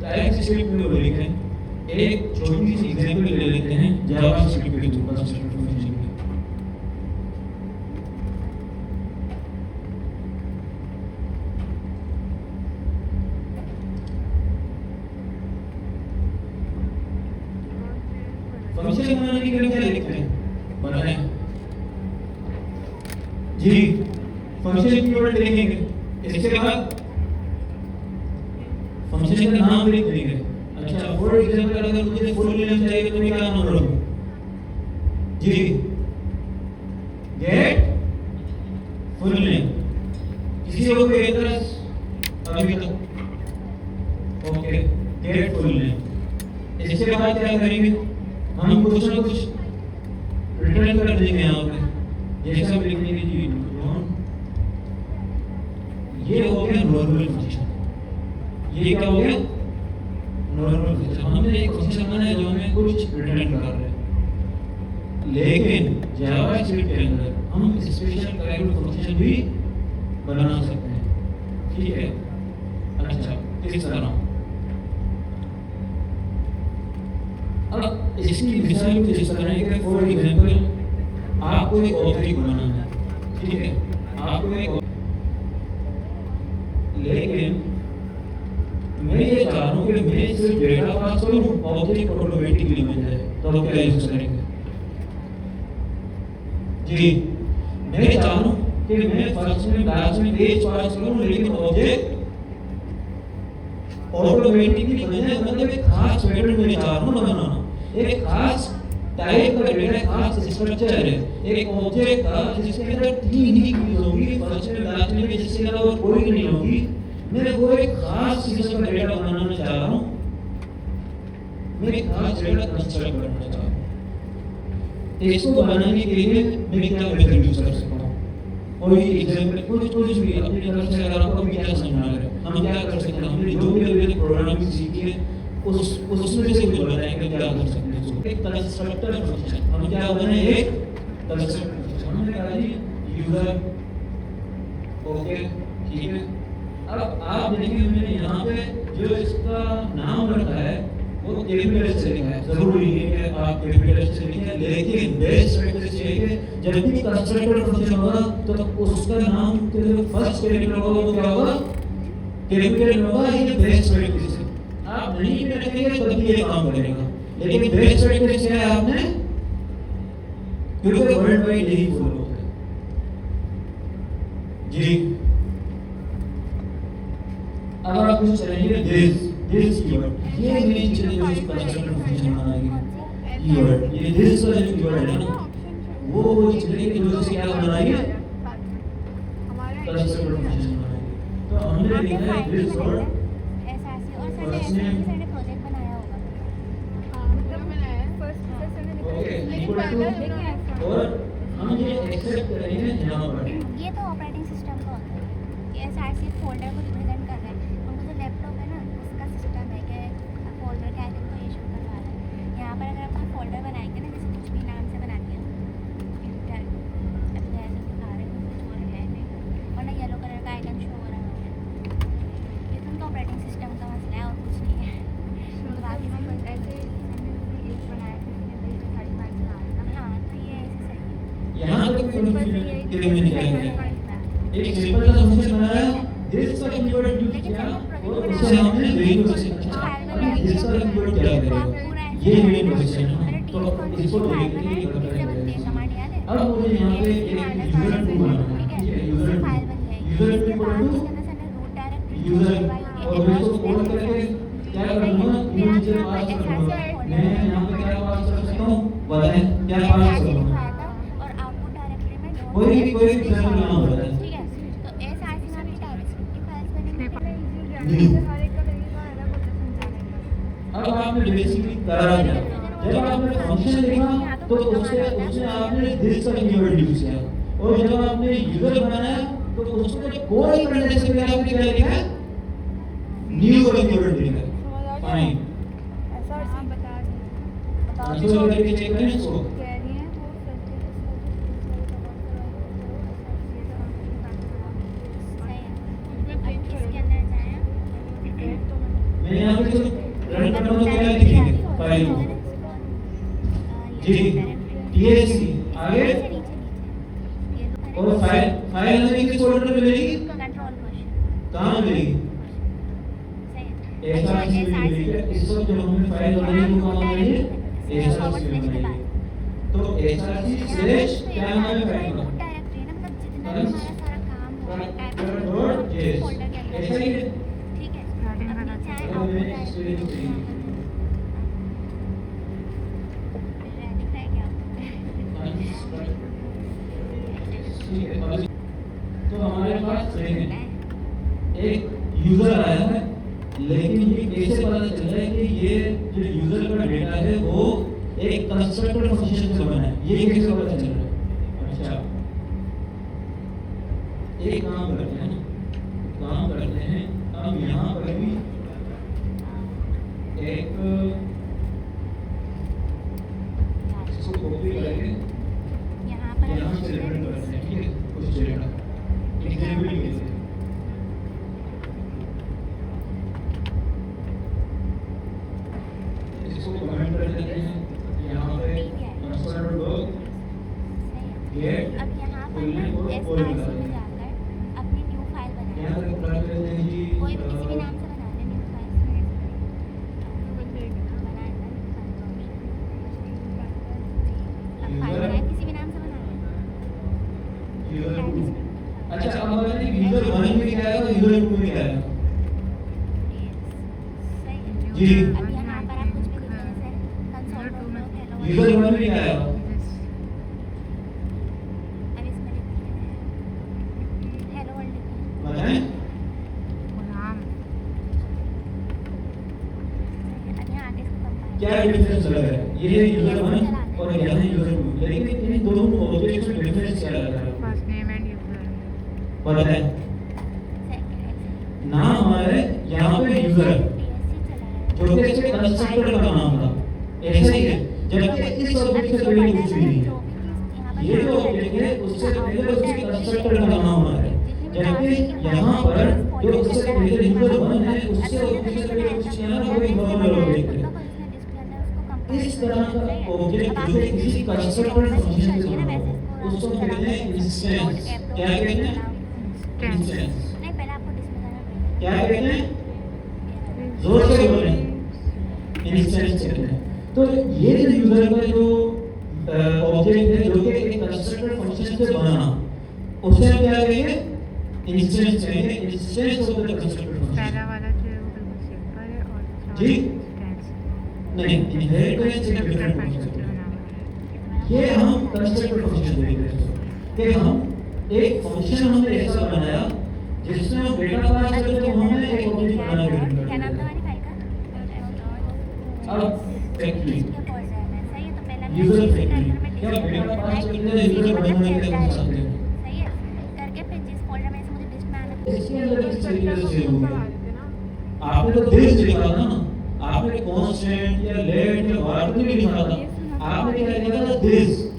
टाइप स्क्रिप्ट में लिखें, एक छोटी सी एग्जांपल ले लेते हैं जावा स्क्रिप्ट के थ्रू कंस्ट्रक्टर फंक्शन की। फंक्शन बनाने के लिए क्या लिखते हैं, बनाएं जी, फंक्शन कीवर्ड लिखेंगे। इसके बाद फंक्शन का नाम लिख देंगे। अच्छा, फॉर एग्जांपल अगर मुझे फुल नेम चाहिए तो मैं क्या नाम रखूं जी, गेट फुल नेम। किसी को कोई एड्रेस अभी तक? Okay, get full name. इसके बाद क्या करेंगे, हम कुछ ना कुछ रिटर्न कर देंगे यहाँ पे, जैसा भी लिखने की चीज। ये हो गया नॉर्मल फंक्शन। ये क्या हो गया, नॉर्मल फंक्शन। हमने एक फंक्शन बनाया जो हमें कुछ रिटर्न कर रहा है, लेकिन जावा स्क्रिप्ट के अंदर हम स्पेशल टाइप फंक्शन भी बना सकते हैं, ठीक है। अच्छा, किस तरह? अब इसकी मिसाल कुछ इस तरह है कि फॉर एग्जांपल आपको एक ऑब्जेक्ट बनाना है, ठीक है। आपको एक, लेकिन मैं ये चाह रहा हूँ कि मैं सिर्फ डेटा पास करूँ, ऑब्जेक्ट ऑटोमेटिकली मिल जाए। तो आप क्या यूज करेंगे जी? मैं चाह रहा हूँ कि मैं फर्स्ट में लास्ट में पेज पास करूँ, लेकिन ऑब्जेक्ट ऑटोमेटिकली बन जाए। मतलब एक खास पैटर्न में चाह रहा हूँ बनाना, एक खास टाइप का डेटा, खास स्ट्रक्चर है, एक ऑब्जेक्ट का जिसके अंदर 3 ही कीज होंगी, फर्स्ट में लास्ट में, जिसके अलावा कोई नहीं होगी। मैं वो एक खास किस्म का डेटा बनाना चाह रहा हूँ, मैं एक खास डेटा कंस्ट्रक्ट करना चाह रहा हूँ। इसको बनाने के लिए मैं क्या मेथड यूज कर सकता हूँ? कोई एग्जांपल, कुछ भी अपनी तरफ से अगर आपको क्या समझना है, हम क्या कर सकते हैं? हमने जो भी अभी प्रोग्रामिंग सीखी है उसमें से कुछ बताएं कि क्या कर सकते हैं उसको। एक कंस्ट्रक्टर फंक्शन, हम क्या बोल रहे हैं, एक कंस्ट्रक्टर फंक्शन। हमने कहा जी यूजर, ओके ठीक है। अब आप देखिए मैंने यहाँ पे जो इसका नाम रखा है वो कैपिटल से लिखा है, जरूरी नहीं है कि आप कैपिटल से लिखें, लेकिन बेस्ट प्रैक्टिस ये है कि जब भी कंस्ट्रक्टर फंक्शन होगा तो उसका नाम के जो फर्स्ट कैपिटल होगा वो क्या होगा, कैपिटल होगा। ये बेस्ट प्रैक्टिस है, आप नहीं भी रखेंगे तभी ये काम करेगा, लेकिन बेस्ट प्रैक्टिस है आपने, क्योंकि वर्ल्ड वाइड यही फॉलो होता है जी। अब आप कुछ चलेंगे दिस कीवर्ड, ये मेन चीज जो कंस्ट्रक्टर फंक्शन बनाएगी कीवर्ड, ये दिस का जो कीवर्ड है ना वो चीज जो इससे क्या बनाएगी, कंस्ट्रक्टर फंक्शन बनाएगी। तो हमने लिखा है this word first name project बनाया होगा। ओके इक्वल टू, और हम ये एक्सेप्ट करेंगे यहाँ पर। ये तो ऑपरेटिंग सिस्टम का होता है, ये एसआरसी फोल्डर को रिप्रेजेंट कर रहा है। उनको जो लैपटॉप है ना उसका सिस्टम है कि फोल्डर के आइकन को ये शो करवा रहा है। यहाँ पर अगर अपना फोल्डर बनाएंगे ना, जैसे कुछ भी नाम से बना दिया, अपने ऐसे दिखा रहे हैं कुछ और है नहीं, वरना येलो कलर का आइकन शो हो रहा है, ये तो उनका ऑपरेटिंग सिस्टम का मसला है और कुछ नहीं है। तो बाकी सब ऐसे एक बनाया हाँ, तो ये ऐसे सही है। यहाँ तक कोई मैंने क्या किया, एक सिंपल सा फंक्शन बनाया, दिस का कीवर्ड यूज किया और उसे हमने वेरिएबल प्रोसेस। अभी दिस का कीवर्ड क्या करेगा, ये वेरिएबल प्रोसेस है ना, तो इसको देखते हैं कर रहे हैं। अब मुझे यहाँ पे एक यूजर टू बनाना है, ठीक है, user two equal to user, और मैं इसको कोड करके क्या करूँगा, यूजर पास करूँगा। मैं यहाँ पे क्या पास कर सकता हूँ, बताएं क्या पास करूँगा, कोई एग्जांपल नाम बताएं। ठीक है, तो एसआरसी में भी डायरेक्टली फाइल्स मैंने अब आपने बेसिकली करा क्या, जब आपने फंक्शन लिखा तो उससे आपने दिस का कीवर्ड यूज किया, और जब आपने यूजर बनाया तो उसमें कोई कंडीशन में आपने क्या लिखा है, न्यू का कीवर्ड लिखा है। फाइन, एसआरसी बता कंसोल करके चेक करें इसको। मैं यहाँ पे रन करता हूँ, क्या लिखेंगे फाइल जी TXT आगे, और फाइल हमें किस फोल्डर में मिलेगी, कहाँ मिलेगी, एसआरसी में मिलेगी। इस वक्त जब हमने फाइल बनाई तो कहाँ मिलेगी, एसआरसी में मिलेगी। तो एसआरसी स्लैश क्या नाम है फाइल का, ऐसा ही है। तो मैंने एक्सपीरियंस किया, तो हमारे पास एक यूजर आया है, लेकिन ये कैसे पता चल रहा है कि ये जो यूजर का डेटा है वो एक कंस्ट्रक्टर फंक्शन से बना है, ये कैसे पता चल रहा है। अच्छा एक काम करते हैं, अब यहाँ पर भी एक इसको कॉपी करेंगे, यहाँ से रिप्रेजेंट करते हैं, ठीक है, कुछ डेटा एग्जांपल के लिए। इसको कमेंट कर देते हैं, यहाँ पे कंसोल डॉट गेट अब यहाँ पर एसआरसी में जाकर अपनी न्यू फाइल बनाएं। यहाँ पे प्लग कर देंगे जी, कोई भी किसी भी नाम से बना लें न्यू फाइल किसी भी नाम से बना लें। यूजर 2। अच्छा अब बताइए यूजर 1 में क्या आएगा, यूजर 2 में क्या आएगा जी। अब यहाँ पर आप कुछ भी लिख दें, जैसे कंसोल डॉट हेलो, यूजर 1 में क्या आएगा, अब इसमें लिखिए हेलो वर्ल्ड लिखिए। बताएं अब यहाँ आगे इसको कंपाइल क्या डिफरेंस लग रहा है, ये यूजर 1 और यहाँ यूजर 2, लेकिन इन दोनों ऑब्जेक्ट्स में डिफरेंस क्या लग रहा है, फर्स्ट नेम एंड यूजर। बताएं। नाम हमारे यहाँ पे यूजर जो कि इसके ऑब्जेक्ट है उससे पहले उसके कंस्ट्रक्टर का नाम होना है, जबकि यहाँ पर जो उससे पहले यूजर 1 है उससे ऑब्जेक्ट पहले कुछ नहीं है, वो एक नॉर्मल ऑब्जेक्ट है। इस तरह का ऑब्जेक्ट जो किसी कंस्ट्रक्टर फंक्शन से बना हो उसको कहते हैं इंस्टेंस। क्या कहते हैं? इंस्टेंस। नहीं, पहले आपको डिस्प्ले करना पड़ेगा। क्या कहते हैं? जोर से बोलें। इंस्टेंस कहते हैं। तो ये जो यूजर का जो ऑब्जेक्ट है जो कि एक कंस्ट्रक्टर फंक्शन से बना, उसे हम क्या कहेंगे? इंस्टेंस कहेंगे। Instance of the constructor function. पहला वाला जो है वो बिल्कुल सिंपल है और दूसरा जी? वाला इंस्टेंस नहीं, इनहेरिटेंस एक डिफरेंट फंक्शन है। ये हम कंस्ट्रक्टर फंक्शन देख रहे हैं कि हम एक फंक्शन हमने ऐसा बनाया जिसमें हम डेटा पास करते हैं, तो हमें एक ऑब्जेक्ट बना के रिटर्न क्या करते नाम था हैं। हमारी फाइल का? अब फैक्ट्री क्या कॉल है? सही है, तो पहला यूजर फैक्ट्री क्या डेटा पास करते हैं यूजर बनाने के लिए हम चाहते हैं। सही है, करके फिर जिस फोल्डर में से मुझे लिस्ट में आना इसके अंदर किस तरीके से सेव होंगे? आपने तो दिस लिखा था ना, आपने कांस्टेंट या लेट या वाट नहीं लिखा था, आपने क्या लिखा था? दिस।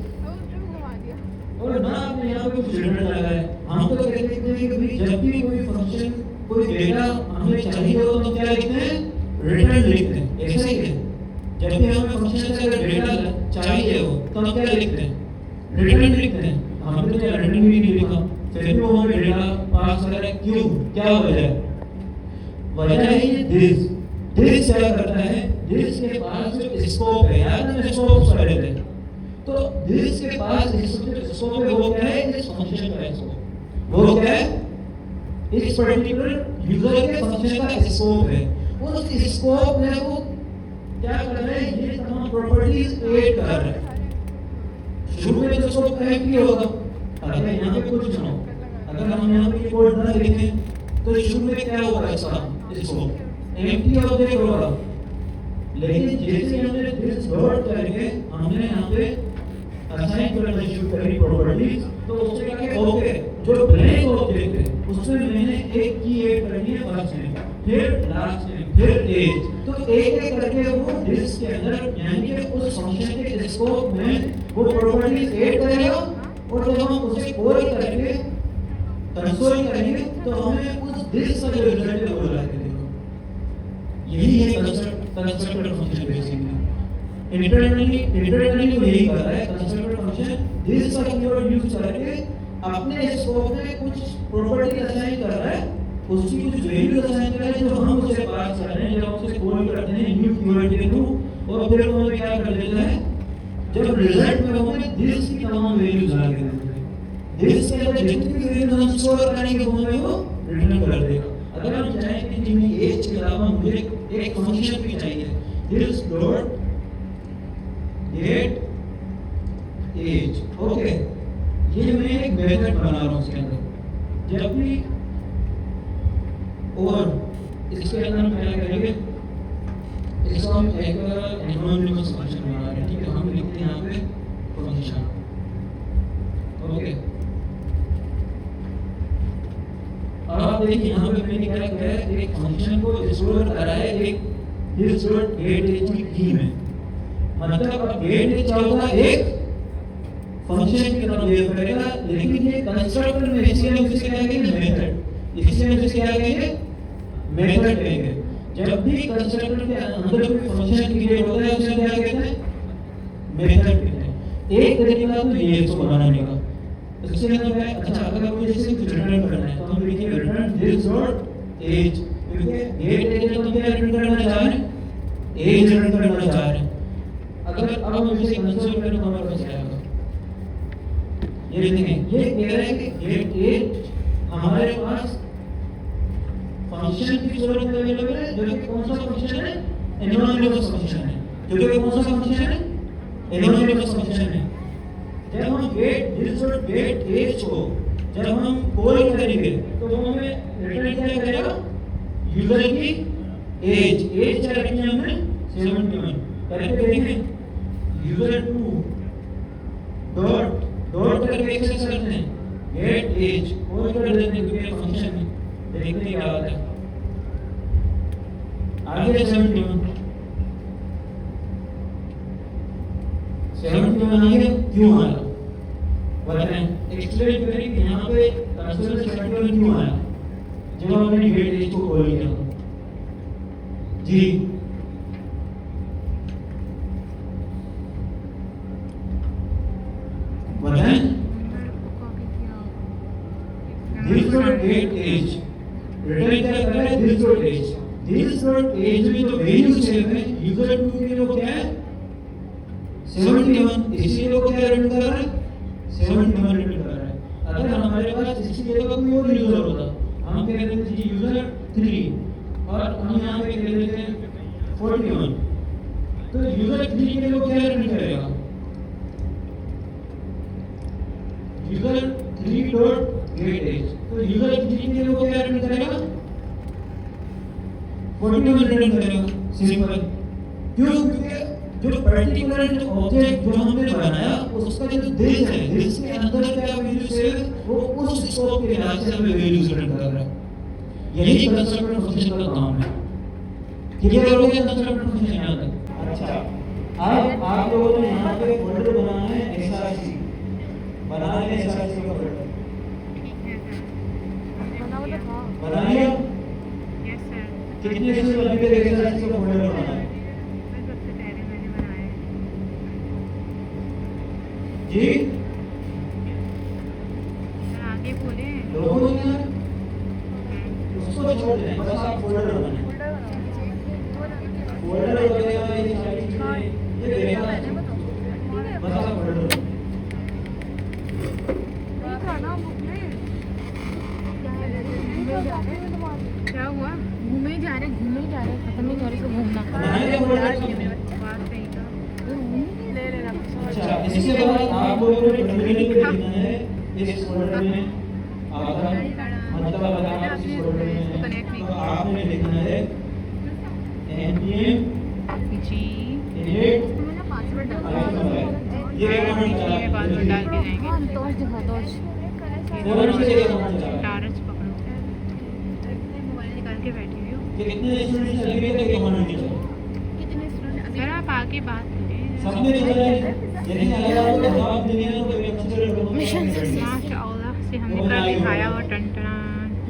और ना आपने यहाँ पे कुछ रिटर्न लगाया है। हम तो कहते हैं कि भाई जब भी कोई फंक्शन कोई डेटा हमें चाहिए हो तो क्या लिखते हैं? रिटर्न लिखते हैं। ऐसा ही है, जब भी हमें फंक्शन से अगर डेटा चाहिए हो तो हम क्या लिखते हैं? रिटर्न लिखते हैं। हमने तो रिटर्न भी नहीं लिखा, फिर भी वो हमें डेटा पास कर रहा है। क्यों? क्या वजह है? वजह है ये दिस। दिस क्या करता है? दिस के पास जो स्कोप है, याद है मैं स्कोप पढ़ रहे थे, तो दिस के पास स्कोप है, वो क्या है? इस फंक्शन का स्कोप। वो क्या है? इस पर्टिकुलर यूजर के फंक्शन का स्कोप है। उस स्कोप में वो क्या कर रहा है? ये तमाम प्रॉपर्टीज ऐड कर रहा है। शुरू में तो स्कोप ऐड किया होगा, अगर यहाँ पे कुछ ना हो, अगर हम यहाँ पे कोड ना लिखें तो शुरू में क्या होगा? इसका स्कोप एम्प्टी ऑब्जेक्ट होगा। लेकिन जैसे हमने दिस डॉट करके हमने यहाँ पे असाइन करना शुरू करी प्रॉपर्टीज, तो उससे क्या है? ओके, जो ब्लैंक ऑब्जेक्ट है उसमें मैंने एक की ऐड करनी है फर्स्ट नेम, फिर लास्ट नेम, फिर एज। तो एक एक करके वो दिस के अंदर यानी कि उस फंक्शन के स्कोप में वो प्रॉपर्टीज ऐड करेगा, और जब हम उसे कॉल करके कंसोल करेंगे तो हमें उस दिस का जो रिजल्ट है वो ला के देगा। यही है कंस्ट्रक्टर फंक्शन बेसिकली। इंटरनली वो यही कर रहा है। कंस्ट्रक्टर फंक्शन दिस का कीवर्ड यूज करके अपने स्कोप में कुछ प्रॉपर्टी असाइन कर रहा है, उसकी कुछ वैल्यू असाइन कर रहा है जो हम उसे पास कर रहे हैं, जब हम उसे कॉल करते हैं न्यू कीवर्ड के थ्रू, और फिर वो हमें क्या कर देता है? जब रिजल्ट में वो हमें दिस की तमाम वैल्यूज ला के देता है। दिस के अंदर जितनी भी वैल्यूज हम स्टोर करेंगे वो हमें वो रिटर्न कर देगा। अगर हम चाहें कि जिनमें एज के अलावा मुझे एक फंक्शन भी चाहिए, this dot get age, okay, ये मैं एक मेथड बना रहा हूँ उसके अंदर। जब भी और इसके अंदर हम क्या करेंगे? इसको हम एक एनोनिमस फंक्शन बना रहे हैं, ठीक है? हम लिखते हैं यहाँ पे फंक्शन, ओके। अब आप देखिए यहाँ पे मैंने क्या किया है? एक फंक्शन को स्टोर करा है एक दिस डॉट गेट एज की की में। मतलब अब गेट एज क्या होगा? एक फंक्शन की तरह बिहेव करेगा, लेकिन ये कंस्ट्रक्टर में इसलिए हम इसे क्या कहेंगे? मेथड। इसलिए हम इसे क्या कहेंगे? मेथड कहेंगे। जब भी कंस्ट्रक्टर के अंदर कोई फंक्शन क्रिएट होता है उसे क्या कहते हैं? मेथड कहते हैं। एक तरीका तो ये इसको बनाने का। इसके अंदर है, अच्छा अगर मुझे इसे कुछ रिटर्न करना है तो हम लिखेंगे रिटर्न दिस डॉट एज, क्योंकि गेट एज तो हम क्या रिटर्न करना चाह रहे हैं? एज रिटर्न करना चाह रहे हैं। अगर अब हम इसे कंसोल करें तो हमारे पास क्या होगा? ये देखें, ये कह रहा है कि गेट एज हमारे पास फंक्शन की सूरत में अवेलेबल है, जो कि कौन सा फंक्शन है? एनोनिमस फंक्शन है। जो कि कौन सा फंक्शन है? एनोनिमस फंक्शन है। जब हम get this dot get age को जब हम कॉल करेंगे तो वो हमें रिटर्न क्या करेगा? यूजर की एज। एज क्या रखी है हमने? 71 करके देखें। यूजर 2 डॉट डॉट करके एक्सेस करते हैं गेट एज और कर देते हैं क्योंकि फंक्शन है। देखते हैं क्या आता है आगे। 71 आ गया। क्यों आया? वजह बताएं एक्सप्लेन करें कि यहाँ पे कंसोल 71 क्यों आया जब हमने गेट एज को कॉल किया जी बताएं कॉपी किया this dot gate age return क्या कर रहा है this dot age में जो वैल्यू सेव है यूजर 2 के लिए वो क्या है 71 इसलिए वो क्या रिटर्न कर रहा है 71 रिटर्न कर रहा है अगर हमारे पास इसकी जगह कोई और यूजर होता हम कह देते हैं यूजर 3 और हम यहाँ पे कह देते हैं 41 तो यूजर 3 के लिए वो क्या रिटर्न करेगा यूजर 3 डॉट गेट एज तो यूजर 3 के लिए वो क्या रिटर्न करेगा 41 रिटर्न करेगा सिंपल क्यों क्योंकि जो पर्टिकुलर ऑब्जेक्ट जो हमने बनाया उसका जो दिस है दिस के अंदर क्या वैल्यू से वो उस स्कोप के हिसाब से हमें वैल्यूज रिटर्न कर रहा है यही कंस्ट्रक्टर फंक्शन का काम है क्लियर हो गया कंस्ट्रक्टर फंक्शन यहाँ तक अच्छा अब आप लोगों ने यहाँ पे फोल्डर बनाना है एसआरसी बना लें एसआरसी का फोल्डर बनाओ तो था बना लिया यस सर कितने से अभी तक एसआरसी का फोल्डर बनाना है मैं सबसे पहले मैंने बनाया जी सर आगे बोले लोगों ने उसको छोड़ दें बस आप फोल्डर बनाएं फोल्डर वगैरह ये सारी चीजें ये देखा बस आप फोल्डर बनाएं क्या हुआ घूमे जा रहे खत्म नहीं हो रहे घूमना बनाएंगे फोल्डर बात सही था ले लेना अच्छा इसके बाद आप लोगों ने टर्मिनल पे लिखना है इस फोल्डर में आपका मतलब अगर आप इस फोल्डर में हैं, तो आपने लिखना है npm जी init पासवर्ड ये कमांड चला ये पासवर्ड डाल के जाएंगे हाँ टॉर्च दिखा टॉर्च फोल्डर से ये कमांड चला टारच पकड़ो मोबाइल निकाल के बैठी हुई हूँ ये कितने स्टूडेंट्स चले गए थे कमांड नहीं चला कितने स्टूडेंट सर आप आगे बात करें सबने चला है यदि अगर आपको जवाब देने हैं तो एक अच्छे से मिशन माशाअल्लाह से हमने कर दिखाया और टनटना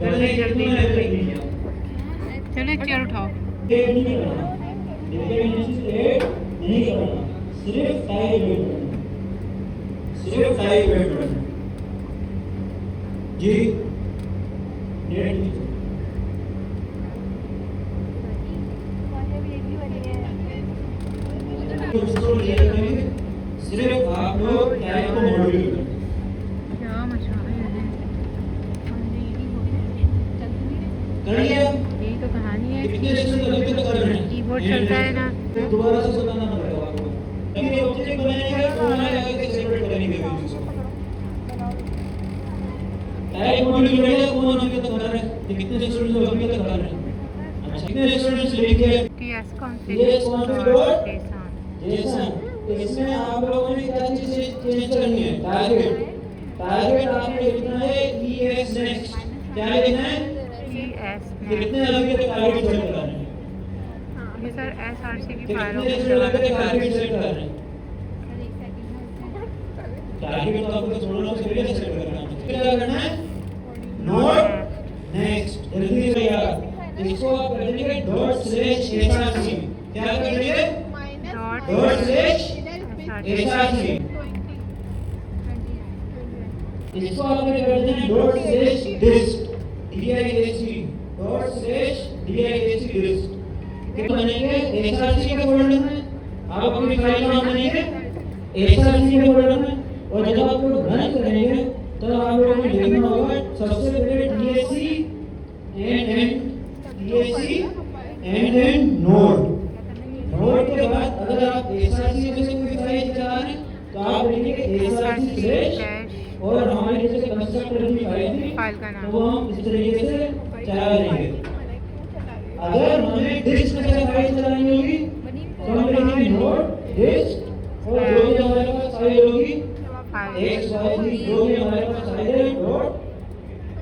जल्दी जल्दी जल्दी जल्दी जल्दी चलो एक चेयर उठाओ ये नहीं करना देखिए इनिशिएट नहीं करना सिर्फ टाइप वेट करना सिर्फ टाइप वेट करना जी डेट उसको ले लेंगे सिर्फ आप लोग टाइप को मॉडिफाई करना क्या मशहूर है कर लिया यही तो कहानी है कितने स्टूडेंट अभी तक कर रहे हैं कीबोर्ड चलता है ना फिर दोबारा से बताना पड़ेगा आपको अभी ऑब्जेक्ट बनाएंगे तो हमारे आगे सेपरेट करेंगे वैल्यूज को टाइप मॉड्यूल बढ़ेगा कौन अभी तक कर रहा है ये कितने स्टूडेंट्स अभी तक कर रहे हैं अच्छा कितने स्टूडेंट्स लिखे कि एस ये कौन सी डॉट जैसा जेसन इसमें आप लोगों ने क्या चीज चेंज करनी है टारगेट टारगेट आपने लिखना है ईएस नेक्स्ट क्या लिखना है एस कितने अभी तक टारगेट सेट कर रहे हैं ये सर एसआरसी की फाइलों कितने को स्टूडेंट दबा तक टारगेट सेट कर रहे हैं टारगेट तो आपको थोड़ा सा सीरियस सेट करना है फिर क्या करना है नोट नेक्स्ट जल्दी से यार इसको आप कर देंगे ./src क्या कर देंगे ./src इसको आपने कर देना है ./dist ./dist कितना बनेंगे src के फोल्डर में आप अपनी फाइल का नाम बनेंगे src के फोल्डर में और जब आप लोग रन करेंगे तो आप लोगों को लिखना होगा सबसे पहले and node नोड के बाद अगर आप src में से कोई फाइल चला रहे हैं तो आप लिखेंगे src और हमारे जैसे कंस्ट्रक्टर की फाइल थी फाइल का नाम तो वो हम इस तरीके से चला लेंगे अगर हमें डिस्क में से फाइल चलानी होगी तो हम लिखेंगे नोड डिस्क और जो भी हमारे पास फाइल होगी x जो भी हमारे पास फाइल है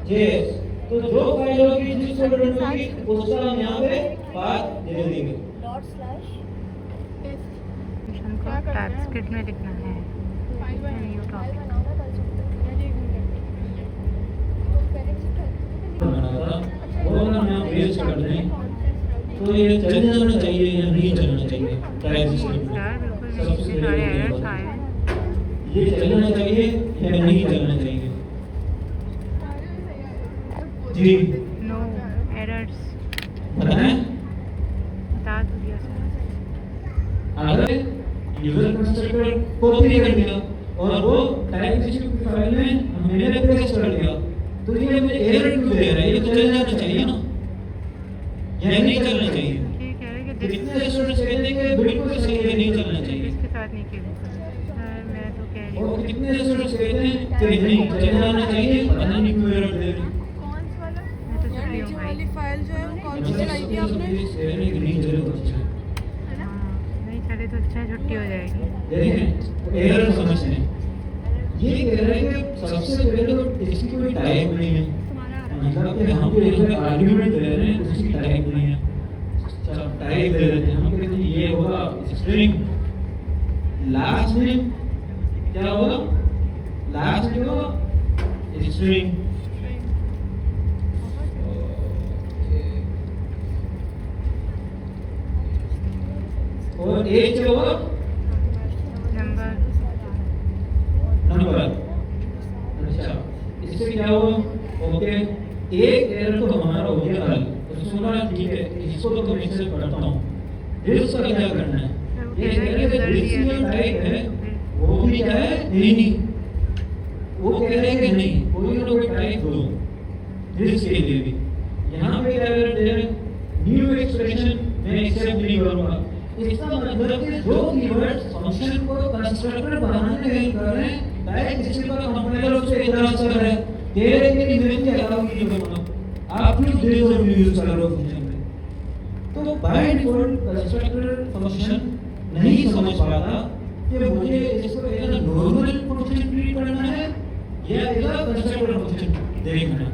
.js तो जो फाइल होगी जिस फोल्डर में होगी उसका हम यहाँ पे पाथ दे देंगे हमको टाइपस्क्रिप्ट में लिखना है न्यू टॉपिक ये चल जाना चाहिए या नहीं चलना चाहिए टायर सिस्टम सर बिल्कुल नहीं, सबसे इसके सारे एरर्स आए हैं। ये चलना चाहिए या नहीं चलना चाहिए? जी नो एरर्स बताएं। बता तो दिया सर। अगर यूजर कंस्ट्रक्टर कॉपी कर दिया और वो टाइप सिस्टम की फाइल में मैंने पेस्ट कर दिया तो ये मुझे एरर क्यों दे रहा है? ये तो चल जाना चाहिए ना, या नहीं चलना चाहिए? ये कह रहे हैं कि कितने स्टूडेंट्स कहते हैं कि बिल्कुल सही है, नहीं चलना चाहिए, इसके साथ नहीं खेलना सर, मैं तो कह रही और हूँ कितने स्टूडेंट्स कहते हैं कि नहीं चल जाना चाहिए, पता नहीं क्यों एरर दे रहे हैं। मैं तो चुप रही हूँ भाई। वाली फाइल जो है वो कौन सी चलाई थी आपने? नहीं चले तो अच्छा है। हाँ, नहीं चले तो अच्छा है, छुट्टी हो जाएगी। देखें एरर समझते हैं। ये कह रहे हैं कि सबसे पहले तो इसकी कोई टाइप नहीं है, मतलब कि हम जो एक आर्गुमेंट दे रहे हैं उसकी टाइप नहीं है, टाइप दे रहे हैं हम कहते हैं ये होगा स्ट्रिंग, लास्ट में क्या होगा? लास्ट में होगा स्ट्रिंग, और एक क्या होगा? Number number. अच्छा इससे क्या हुआ? ओके एक एरर तो हमारा हो गया हल, तो सुना ठीक है, इसको तो मैं इससे पढ़ता हूँ। दिस का क्या करना है? ये कह रहे हैं दिस में टाइप है, वो भी क्या है? नहीं, वो कह रहे हैं कि नहीं कोई ना कोई टाइप दो दिस के लिए भी। यहाँ पे क्या एरर दे रहे हैं? न्यू एक्सप्रेशन मैं एक्सेप्ट नहीं करूँगा। इसका मतलब कि जो कीवर्ड्स फंक्शन को कंस्ट्रक्टर बनाने में हेल्प कर रहे हैं, टाइप सिस्टम का कंपाइलर उससे इतराज कर रहा है, कह रहे हैं कि मैं क्या अलाउ नहीं करूंगा, आप क्यों दिस और यूज कर रहे हो फंक्शन में? तो बाय डिफॉल्ट कंस्ट्रक्टर फंक्शन नहीं समझ पाता कि मुझे इसको as a normal function treat करना है या एज अ कंस्ट्रक्टर फंक्शन देखना है।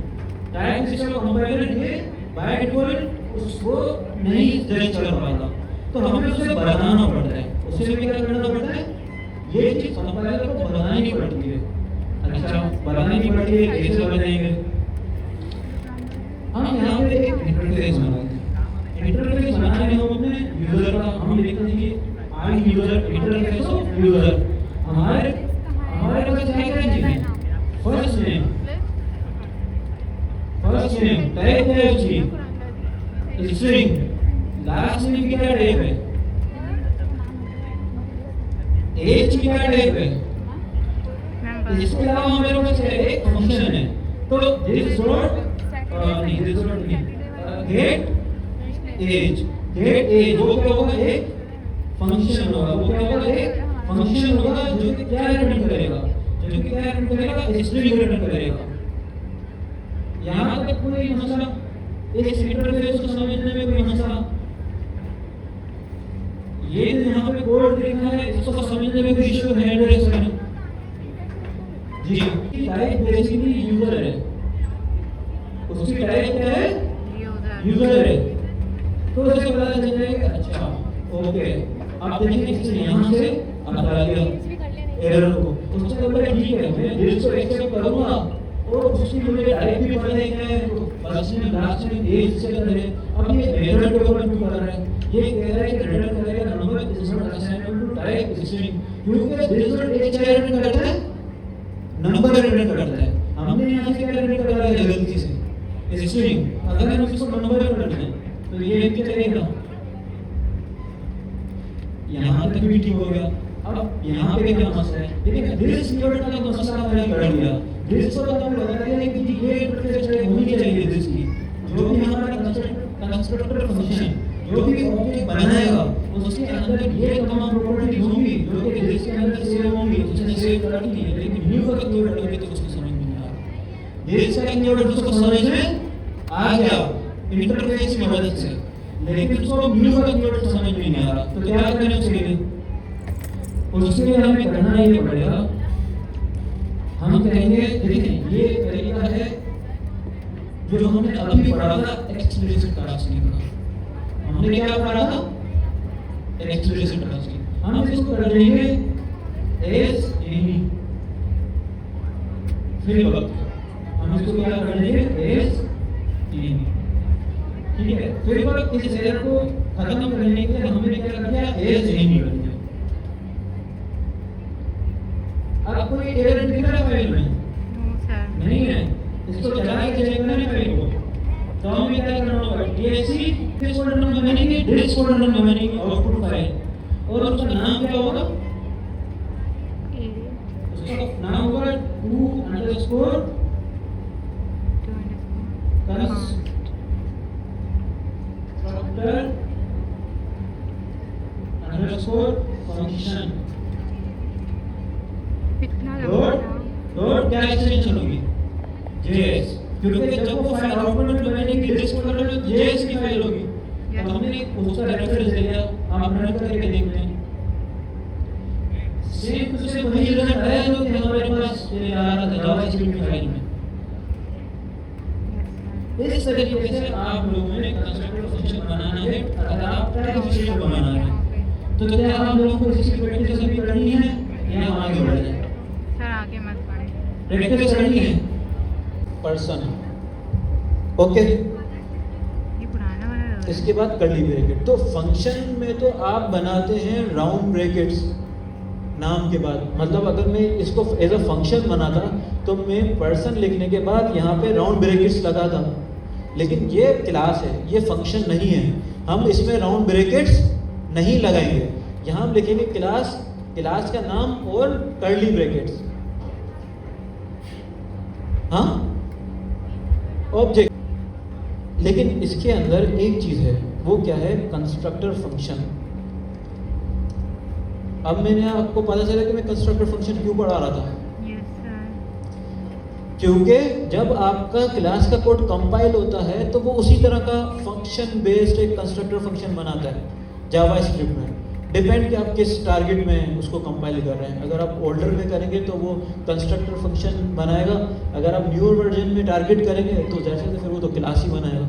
टाइप सिस्टम का कंपाइलर ये बाय डिफॉल्ट उसको नहीं जज कर पाता, तो हमें उसे बनाना पड़ता है। उसे भी क्या करना पड़ता है? ये चीज कंपाइलर को बनानी पड़ती है। अच्छा बनानी पड़ती है, कैसे बनाएंगे? हम यहाँ पे एक इंटरफेस बनाते हैं। इंटरफेस बनाने में हम अपने यूजर का हम लिखते हैं कि आई यूजर इंटरफेस ऑफ यूजर। हमारे पास क्या क्या चीजें हैं? फर्स्ट नेम टाइप है उसकी स्ट्रिंग, लास्ट नेम की क्या टाइप है? एज की क्या टाइप है? नंबर इसके अलावा हमारे पास एक फंक्शन है, तो दिस डॉट नहीं दिस डॉट नहीं गेट एज वो क्या होगा? एक फंक्शन होगा। वो क्या होगा? एक फंक्शन होगा जो कि क्या रिटर्न करेगा? जो कि क्या रिटर्न करेगा? स्ट्रिंग रिटर्न करेगा। यहाँ तक कोई मसला? इस इंटरफेस को समझने में कोई मसला? ये जो यहाँ पे कोड लिखा है इसको समझने में कोई इशू है? एड्रेस है जी, टाइप बेसिकली यूजर है, उसकी टाइप क्या है? यूजर है, तो उसे पता चल जाएगा। अच्छा ओके, अब देखिए इसने यहाँ से हटा दिया एरर को, उससे बोला ठीक है मैं दिस को एक्सेप्ट करूंगा और उसकी मुझे टाइप भी पता है कि first name last name age से कर है। अब ये मेथड के ऊपर क्यों कर रहा है? ये कह रहा है कि रिटर्न करेगा number is not assignable to type string, क्योंकि दिस नॉट एज क्या रिटर्न करता है? नंबर रिटर्न करता है। हमने यहाँ से क्या रिटर्न करा है गलती से? स्ट्रिंग। अगर हम इसको नंबर कर दें तो ये क्या करेगा? यहाँ तक भी ठीक हो गया। अब यहाँ पे क्या मसला है? देखिए दिस कीवर्ड का तो मसला मैंने कर दिया। दिस को तो हमें बता दिया है कि ये इंटरफेस टाइप होनी चाहिए दिस की, जो भी हमारा कंस्ट्रक्टर फंक्शन जो भी ऑब्जेक्ट बनाएगा उसके अंदर ये तमाम प्रॉपर्टीज होंगी जो कि दिस के अंदर सेव होंगी, उसने सेव करनी है। लेकिन न्यू का कीवर्ड लगे तो उसको समझ में नहीं आ रहा। दिस का कीवर्ड उसको समझ में आ गया इंटरफेस की मदद से, लेकिन उसको न्यू का कीवर्ड समझ में नहीं आ रहा। तो क्या करना चाहिए? उसके लिए हमें करना ये पड़ेगा, हम कहेंगे देखिए ये तरीका है जो हमने अभी पढ़ा था एक्सप्लिसिट कास्टिंग का। हमने क्या पढ़ा था? Explicit casting. हम इसको कर लेंगे एज एनी, फिर हम इसको क्या कर लेंगे? As any. ठीक है, फिर इस एरर को खत्म करने के लिए हमने क्या किया, एज नहीं कर दिया। अब कोई एरर दिख रहा है फाइल में? No sir. नहीं है, इसको चला के चेक करना है फाइल को। तो हमें क्या करना होगा, DSC किस फोल्डर में बनेगी, डिस्क फोल्डर में बनेगी आउटपुट फाइल, और उसका नाम क्या होगा, उसका नाम होगा to_constructor function इतना डॉट क्या एक्सटेंशन होगी, JS, क्योंकि जब वो फाइल आउटपुट में बनेगी डिस्क फोल्डर में JS की फाइल होगी। तो हमने उसका रेफरेंस दिया, आप रन करके देख लें, सेम टू सेम वही रिजल्ट आया जो कि हमारे पास ये आ रहा था जावास्क्रिप्ट फाइल में। इस तरीके से आप लोगों ने कंस्ट्रक्टर फंक्शन बनाना है। अगर आप टाइप स्क्रिप्ट बनाना है तो क्या आप लोगों को इसकी प्रैक्टिस अभी करनी है या हम आगे बढ़ जाएं? सर आगे मत बढ़े, प्रैक्टिस करनी है। पर्सन, ओके, ये पुराना वाला रोल है। इसके बाद कर्ली ब्रैकेट। तो फंक्शन में तो आप बनाते हैं राउंड ब्रैकेट्स नाम के बाद, मतलब अगर मैं इसको एज अ फंक्शन बनाता तो मैं पर्सन लिखने के बाद यहाँ पे राउंड ब्रैकेट्स लगाता, लेकिन ये क्लास है, ये फंक्शन नहीं है, हम इसमें राउंड ब्रैकेट्स नहीं लगाएंगे। यहाँ हम लिखेंगे क्लास, क्लास का नाम और कर्ली ब्रैकेट्स, हाँ, ऑब्जेक्ट। लेकिन इसके अंदर एक चीज है, वो क्या है, कंस्ट्रक्टर फंक्शन। अब मैंने आपको पता चला कि मैं कंस्ट्रक्टर फंक्शन क्यों पढ़ा रहा था, यस सर। क्योंकि जब आपका क्लास का कोड कंपाइल होता है तो वो उसी तरह का फंक्शन बेस्ड एक कंस्ट्रक्टर फंक्शन बनाता है जावास्क्रिप्ट में। डिपेंड कि आप किस टारगेट में उसको कंपाइल कर रहे हैं। अगर आप ओल्डर में करेंगे तो वो कंस्ट्रक्टर फंक्शन बनाएगा, अगर आप न्यूअर वर्जन में टारगेट करेंगे तो जैसे तो फिर वो तो क्लास ही बनाएगा,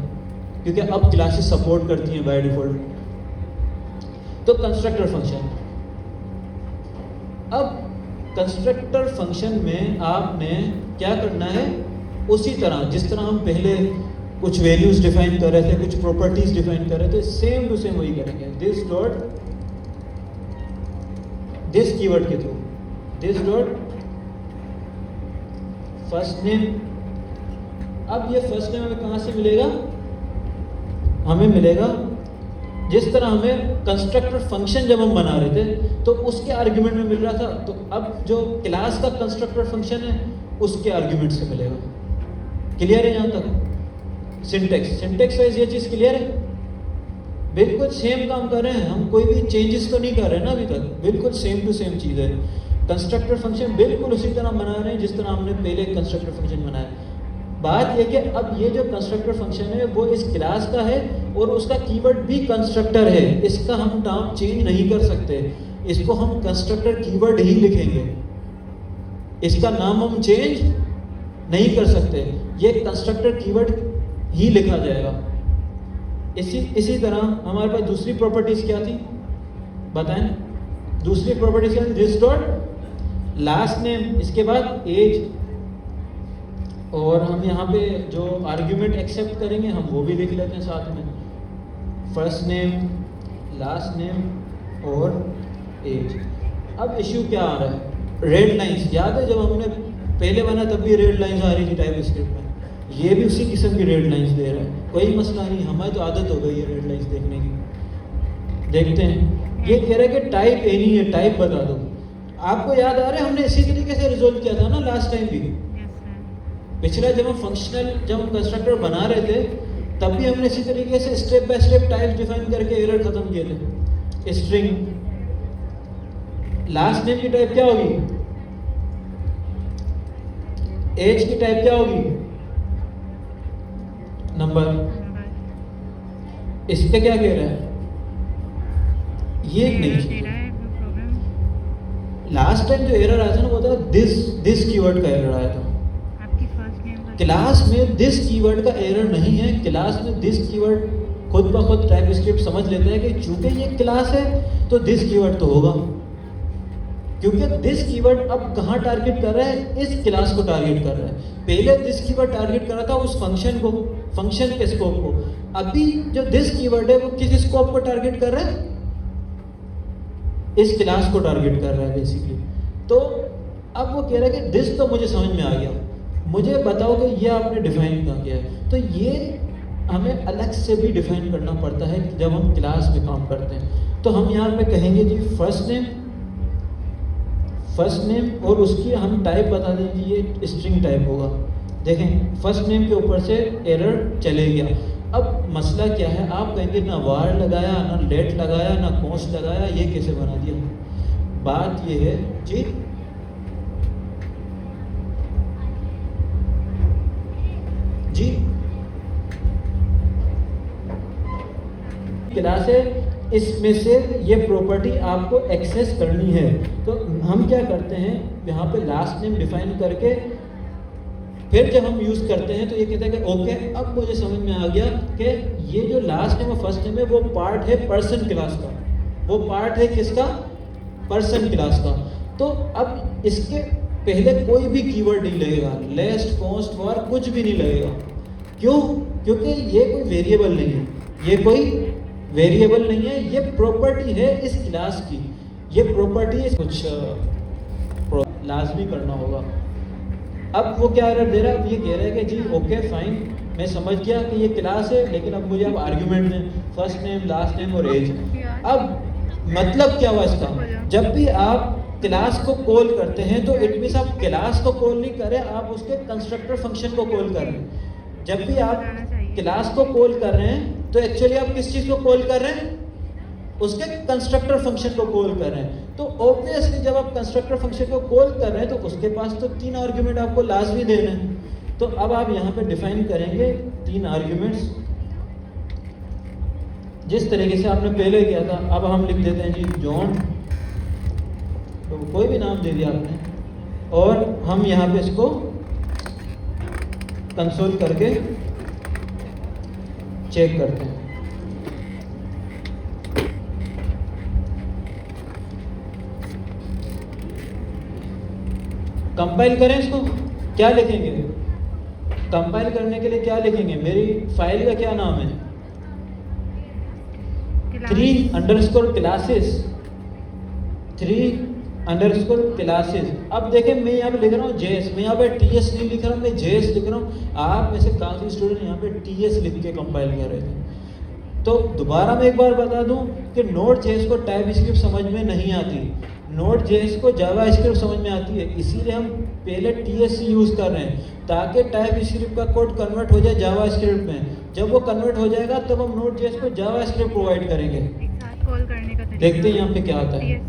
क्योंकि अब क्लासेस सपोर्ट करती हैं बाय डिफॉल्ट। तो कंस्ट्रक्टर फंक्शन, अब कंस्ट्रक्टर फंक्शन में आपने क्या करना है, उसी तरह जिस तरह हम पहले कुछ वैल्यूज डिफाइन कर रहे थे, कुछ प्रॉपर्टीज डिफाइन कर रहे थे, सेम टू सेम वही करेंगे। दिस डॉट दिस कीवर्ड के through, this dot first name. अब ये फर्स्ट नेम हमें कहां से मिलेगा, हमें मिलेगा जिस तरह हमें कंस्ट्रक्टर फंक्शन जब हम बना रहे थे तो उसके आर्ग्यूमेंट में मिल रहा था, तो अब जो क्लास का कंस्ट्रक्टर फंक्शन है उसके आर्ग्यूमेंट से मिलेगा। क्लियर है यहाँ तक? सिंटेक्स वाइज ये चीज क्लियर है? बिल्कुल सेम काम कर रहे हैं हम, कोई भी चेंजेस तो नहीं कर रहे हैं ना अभी तक, बिल्कुल सेम टू सेम चीज है। कंस्ट्रक्टर फंक्शन बिल्कुल उसी तरह बना रहे हैं जिस तरह हमने पहले कंस्ट्रक्टर फंक्शन बनाया। बात यह कि अब ये जो कंस्ट्रक्टर फंक्शन है वो इस क्लास का है और उसका कीवर्ड भी कंस्ट्रक्टर है, इसका हम नाम चेंज नहीं कर सकते, इसको हम कंस्ट्रक्टर कीवर्ड ही लिखेंगे, इसका नाम हम चेंज नहीं कर सकते, ये कंस्ट्रक्टर कीवर्ड ही लिखा जाएगा। इसी तरह हमारे पास दूसरी प्रॉपर्टीज क्या थी, बताएं? दूसरी प्रॉपर्टीज क्या थी, दिस डॉट लास्ट नेम, इसके बाद एज, और हम यहाँ पे जो आर्ग्यूमेंट एक्सेप्ट करेंगे हम वो भी लिख लेते हैं साथ में, फर्स्ट नेम, लास्ट नेम और एज। अब इश्यू क्या आ रहा है, रेड लाइंस। याद है जब हमने पहले बना तब भी रेड लाइंस आ रही थी टाइप स्क्रिप्ट में, ये भी उसी किस्म की रेड लाइंस दे रहा है, कोई मसला नहीं, हमें तो आदत हो गई है रेड लाइंस देखने की। देखते हैं, ये कह रहा है कि टाइप एनी है, टाइप बता दो। आपको याद आ रहा है हमने इसी तरीके से रिजोल्व किया था ना लास्ट टाइम भी, पिछला जब हम जब हम कंस्ट्रक्टर बना रहे थे तब भी हमने इसी तरीके से step by step type define करके एरर खत्म किए थे। स्ट्रिंग, लास्ट नेम की टाइप क्या होगी, एज की टाइप क्या होगी, नंबर। इस पे क्या कह रहा है, ये नहीं, लास्ट टाइम जो एरर आया था ना वो था दिस कीवर्ड का एरर आया था। क्लास में दिस कीवर्ड का एरर नहीं है, क्लास में दिस कीवर्ड खुद ब खुद टाइप स्क्रिप्ट समझ लेता है कि चूंकि ये क्लास है तो दिस कीवर्ड तो होगा, क्योंकि दिस कीवर्ड अब कहाँ टारगेट कर रहा है, इस क्लास को टारगेट कर रहा है। पहले दिस कीवर्ड टारगेट कर रहा था उस फंक्शन को, फंक्शन के स्कोप को, अभी जो दिस कीवर्ड है वो किस स्कोप को टारगेट कर रहा है? इस क्लास को टारगेट कर रहा है बेसिकली। तो अब वो कह रहा है कि दिस तो मुझे समझ में आ गया, मुझे बताओ कि ये आपने डिफाइन कहाँ किया है। तो ये हमें अलग से भी डिफाइन करना पड़ता है जब हम क्लास में काम करते हैं। तो हम यहाँ पे कहेंगे जी फर्स्ट नेम और उसकी हम टाइप बता देंगे, ये स्ट्रिंग टाइप होगा। देखें फर्स्ट नेम के ऊपर से एरर चले गया। अब मसला क्या है, आप कहेंगे ना वार लगाया, ना लेट लगाया, ना कॉन्स्ट लगाया, ये कैसे बना दिया? बात ये है जी, जी क्लास है, इसमें से ये प्रॉपर्टी आपको एक्सेस करनी है। तो हम क्या करते हैं, यहाँ पे लास्ट नेम डिफाइन करके फिर जब हम यूज़ करते हैं तो ये कहते हैं कि ओके अब मुझे समझ में आ गया कि ये जो लास्ट नेम और फर्स्ट नेम है वो पार्ट है पर्सन क्लास का, वो पार्ट है किसका? पर्सन क्लास का। तो अब इसके पहले कोई भी कीवर्ड नहीं लगेगा, लेस्ट कॉन्स्ट वार कुछ भी नहीं लगेगा। क्यों? क्योंकि ये कोई वेरिएबल नहीं है, ये कोई वेरिएबल नहीं है, ये प्रॉपर्टी है इस क्लास की। ये प्रॉपर्टी कुछ लाजमी करना होगा। अब वो क्या एरर दे रहा है, अब ये कह रहा है कि जी ओके फाइन मैं समझ गया कि ये क्लास है, लेकिन अब मुझे अब आर्ग्यूमेंट दें, फर्स्ट नेम, लास्ट नेम और एज। अब मतलब क्या हुआ इसका, जब भी आप क्लास को कॉल करते हैं तो इट मींस आप क्लास को कॉल नहीं कर रहे, आप उसके कंस्ट्रक्टर फंक्शन को कॉल कर रहे हैं। जब भी आप क्लास को कॉल कर रहे हैं तो एक्चुअली आप किस चीज़ को कॉल कर रहे हैं? उसके कंस्ट्रक्टर फंक्शन को कॉल कर रहे हैं। तो ऑब्वियसली जब आप कंस्ट्रक्टर फंक्शन को कॉल कर रहे हैं तो उसके पास तो 3 आर्ग्यूमेंट आपको लाजमी देने हैं। तो अब आप यहाँ पे डिफाइन करेंगे 3 आर्ग्यूमेंट्स जिस तरीके से आपने पहले किया था। अब हम लिख देते हैं जी जॉन, तो कोई भी नाम दे दिया आपने, और हम यहाँ पे इसको कंसोल करके चेक करते हैं। कंपाइल करें इसको, क्या लिखेंगे? कंपाइल करने के लिए क्या लिखेंगे? मेरी फाइल का क्या नाम है? 3_classes 3_classes। अब देखें मैं यहाँ पे लिख रहा हूँ JS, मैं यहाँ पे TS नहीं लिख रहा हूँ, मैं JS लिख रहा हूँ। आप में से काफ़ी स्टूडेंट यहाँ पे TS लिख के कंपाइल कर रहे थे। तो दोबारा मैं एक बार बता दूँ कि Node.js को टाइपस्क्रिप्ट समझ में नहीं आती, Node.js को जावास्क्रिप्ट समझ में आती है, इसीलिए हम पहले TS यूज़ कर रहे हैं ताकि टाइपस्क्रिप्ट का कोड कन्वर्ट हो जाए जावास्क्रिप्ट में। जब वो कन्वर्ट हो जाएगा तब हम Node.js को जावास्क्रिप्ट प्रोवाइड करेंगे। कॉल करने का देखते हैं यहाँ पे क्या आता है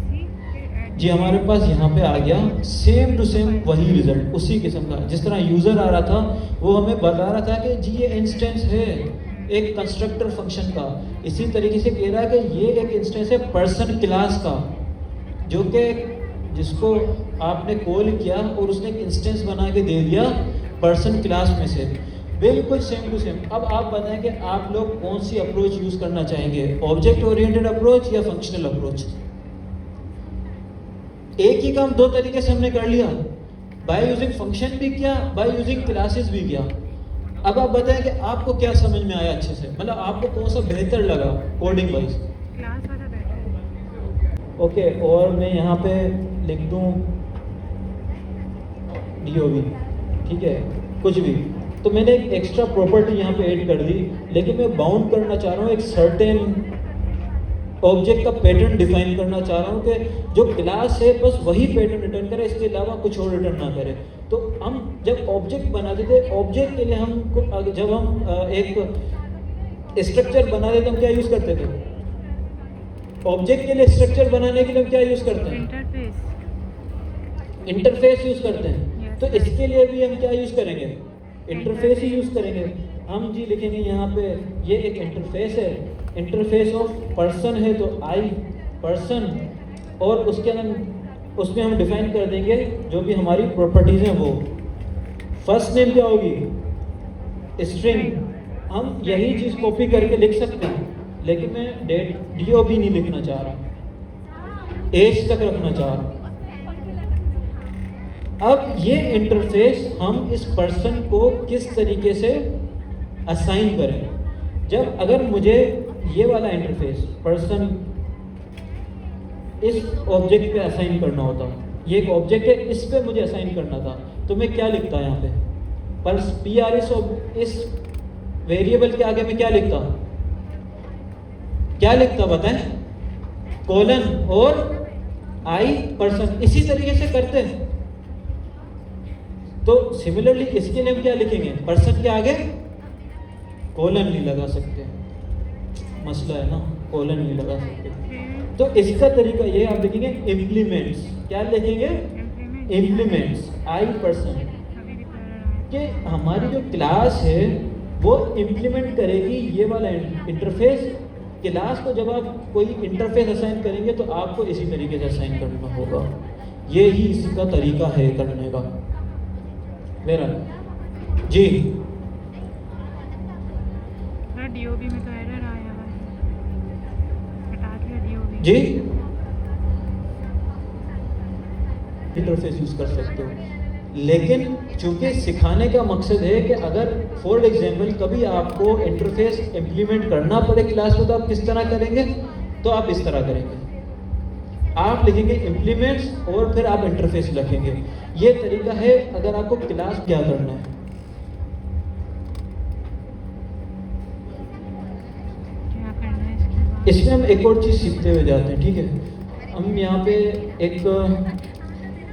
जी। हमारे पास यहाँ पे आ गया सेम टू सेम वही रिजल्ट, उसी किस्म का। जिस तरह यूज़र आ रहा था वो हमें बता रहा था कि जी ये इंस्टेंस है एक कंस्ट्रक्टर फंक्शन का, इसी तरीके से कह रहा है कि ये एक इंस्टेंस है पर्सन क्लास का, जो कि जिसको आपने कॉल किया और उसने एक इंस्टेंस बना के दे दिया पर्सन क्लास में से। बिल्कुल सेम टू सेम। अब आप बताएं कि आप लोग कौन सी अप्रोच यूज़ करना चाहेंगे, ऑब्जेक्ट ओरिएंटेड अप्रोच या फंक्शनल अप्रोच? एक ही काम 2 तरीके से हमने कर लिया, बाय यूजिंग फंक्शन भी किया, बाय यूजिंग क्लासेस भी किया। अब आप बताएं कि आपको क्या समझ में आया अच्छे से, मतलब आपको कौन सा बेहतर लगा कोडिंग वाइज? क्लास वाला बेटर। ओके, और मैं यहाँ पे लिख दूँ DOB, ठीक है, कुछ भी। तो मैंने एक एक्स्ट्रा प्रॉपर्टी यहाँ पे ऐड कर दी, लेकिन मैं बाउंड करना चाह रहा हूँ एक सर्टेन ऑब्जेक्ट का पैटर्न डिफाइन करना चाह रहा हूँ कि जो क्लास है बस वही पैटर्न रिटर्न करे, इसके अलावा कुछ और रिटर्न ना करे। तो हम जब ऑब्जेक्ट बनाते थे, ऑब्जेक्ट के लिए हम जब हम एक स्ट्रक्चर बनाते थे हम क्या यूज़ करते थे? ऑब्जेक्ट के लिए स्ट्रक्चर बनाने के लिए हम क्या यूज़ करते हैं? इंटरफेस यूज़ करते हैं। तो इसके लिए भी हम क्या यूज़ करेंगे? इंटरफेस ही यूज़ करेंगे। हम जी लिखेंगे यहाँ पे ये एक इंटरफेस है, इंटरफेस ऑफ पर्सन है तो आई पर्सन, और उसके अंदर उसमें हम डिफाइन कर देंगे जो भी हमारी प्रॉपर्टीज़ हैं वो। फर्स्ट नेम क्या होगी? स्ट्रिंग। हम यही चीज़ कॉपी करके लिख सकते हैं, लेकिन मैं DOB नहीं लिखना चाह रहा, एज तक रखना चाह रहा हूँ। अब ये इंटरफेस हम इस पर्सन को किस तरीके से असाइन करें, जब अगर मुझे ये वाला इंटरफेस पर्सन इस ऑब्जेक्ट पे असाइन करना होता, ये एक ऑब्जेक्ट है, इस पे मुझे असाइन करना था, तो मैं क्या लिखता यहाँ पे? पर PR इस वेरिएबल के आगे मैं क्या लिखता? क्या लिखता बताएं? कोलन और आई पर्सन। इसी तरीके से करते हैं। तो सिमिलरली इसके लिए हम क्या लिखेंगे? पर्सन के आगे कोलन नहीं लगा सकते, मसला है ना, कोलन नहीं लगा सकते। तो इसका तरीका ये आप लिखेंगे इम्प्लीमेंट्स। क्या लिखेंगे? इम्प्लीमेंट्स आई पर्सन कि हमारी जो क्लास है वो इम्प्लीमेंट करेगी ये वाला इंटरफेस। क्लास को जब आप कोई इंटरफेस असाइन करेंगे तो आपको इसी तरीके से असाइन करना होगा। ये ही इसी का तरीका है करने का मेरा जी। डीओबी में तो एरर आया हुआ है, हटा दिया डीओबी जी। इंटरफेस यूज कर सकते हो, लेकिन चूंकि सिखाने का मकसद है कि अगर फॉर एग्जांपल कभी आपको इंटरफेस इंप्लीमेंट करना पड़े क्लास में तो आप किस तरह करेंगे? तो आप इस तरह करेंगे, आप लिखेंगे इंप्लीमेंट्स और फिर आप इंटरफेस लिखेंगे। ये तरीका है अगर आपको क्लास क्या करना है। क्या करना है इसके बाद? इसमें हम एक और चीज़ सीखते हुए जाते हैं, ठीक है। हम यहाँ पे एक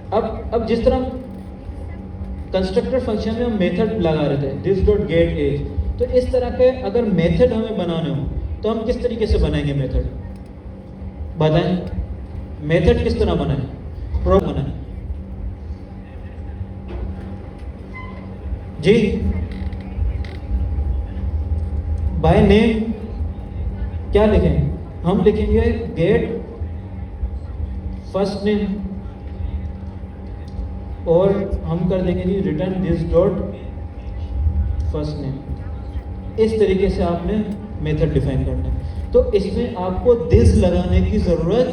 अब जिस तरह कंस्ट्रक्टर फंक्शन में हम मेथड लगा रहे थे दिस डॉट गेट एज, तो इस तरह के अगर मेथड हमें बनाने हो तो हम किस तरीके से बनाएंगे मेथड? बताएं, मेथड किस तरह बनाएं? प्रो बनाएं जी। बाय नेम क्या लिखेंगे? हम लिखेंगे गेट फर्स्ट नेम और हम कर देंगे जी return this dot first name. इस तरीके से आपने मेथड डिफाइन करना है। तो इसमें आपको दिस लगाने की ज़रूरत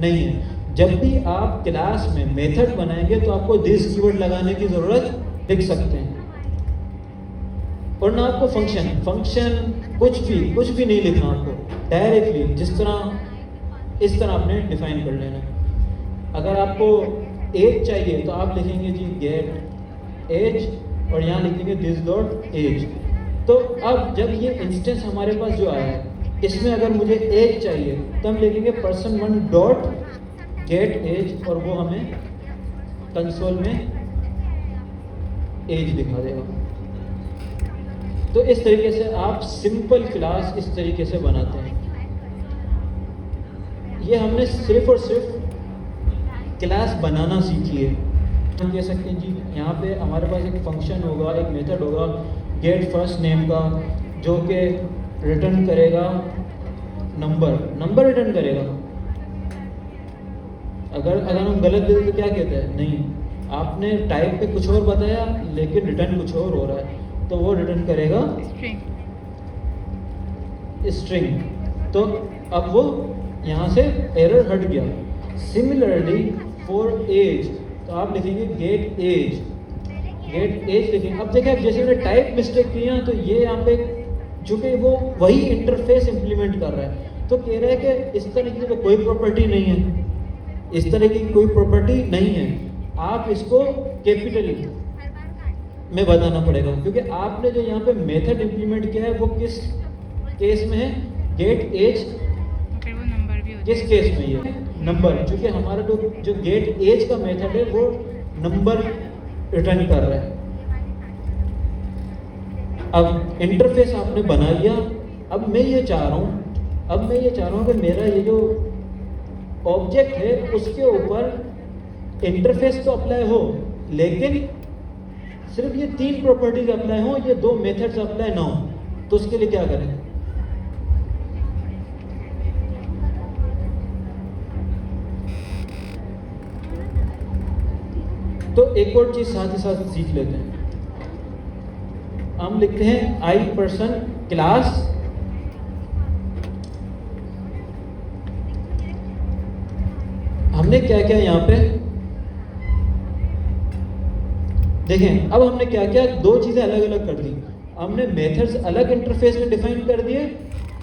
नहीं है। जब भी आप क्लास में मेथड बनाएंगे तो आपको दिस कीवर्ड लगाने की ज़रूरत लिख सकते हैं, और ना आपको फंक्शन कुछ भी नहीं लिखना आपको। डायरेक्टली जिस तरह इस तरह आपने डिफाइन कर लेना। अगर आपको एज चाहिए तो आप लिखेंगे जी गेट एज और यहाँ लिखेंगे दिस डॉट एज। तो अब जब ये इंस्टेंस हमारे पास जो आया है इसमें अगर मुझे एज चाहिए तो हम लिखेंगे person1 डॉट गेट एज और वो हमें कंसोल में एज दिखा देगा। तो इस तरीके से आप सिंपल क्लास इस तरीके से बनाते हैं। ये हमने सिर्फ और सिर्फ क्लास बनाना सीखी है। हम कह सकते हैं जी यहाँ पे हमारे पास एक फंक्शन होगा, एक मेथड होगा गेट फर्स्ट नेम का, जो कि रिटर्न करेगा नंबर रिटर्न करेगा। अगर हम गलत दे तो क्या कहते हैं? नहीं, आपने टाइप पे कुछ और बताया लेकिन रिटर्न कुछ और हो रहा है, तो वो रिटर्न करेगा स्ट्रिंग। तो अब वो यहाँ से एरर हट गया। सिमिलरली फॉर एज तो आप लिखेंगे गेट एज लिखेंगे। अब देखिए जैसे मैंने टाइप मिस्टेक किया तो ये यहाँ पे चूंकि वो वही इंटरफेस इंप्लीमेंट कर रहा है तो कह रहा है कि इस तरह की तो कोई प्रॉपर्टी नहीं है, इस तरह की कोई प्रॉपर्टी नहीं है। आप इसको कैपिटल में बताना पड़ेगा, क्योंकि आपने जो यहाँ पे मेथड इंप्लीमेंट किया है वो किस केस में है? Get age. फिर वो नंबर भी हो किस केस में? ये नंबर, क्योंकि हमारा जो गेट एज का मेथड है वो नंबर रिटर्न कर रहा है। अब इंटरफेस आपने बना लिया। अब मैं ये चाह रहा हूँ कि मेरा ये जो ऑब्जेक्ट है उसके ऊपर इंटरफेस तो अप्लाई हो, लेकिन सिर्फ ये 3 प्रॉपर्टीज अप्लाई हो, ये 2 मेथड्स अप्लाई ना हो। तो उसके लिए क्या करें? तो एक और चीज साथ ही साथ सीख लेते हैं। हम लिखते हैं आई पर्सन क्लास हमने क्या क्या यहाँ पे देखें। अब हमने क्या क्या 2 चीजें अलग अलग कर दी। हमने मेथड्स अलग इंटरफेस में डिफाइन कर दिए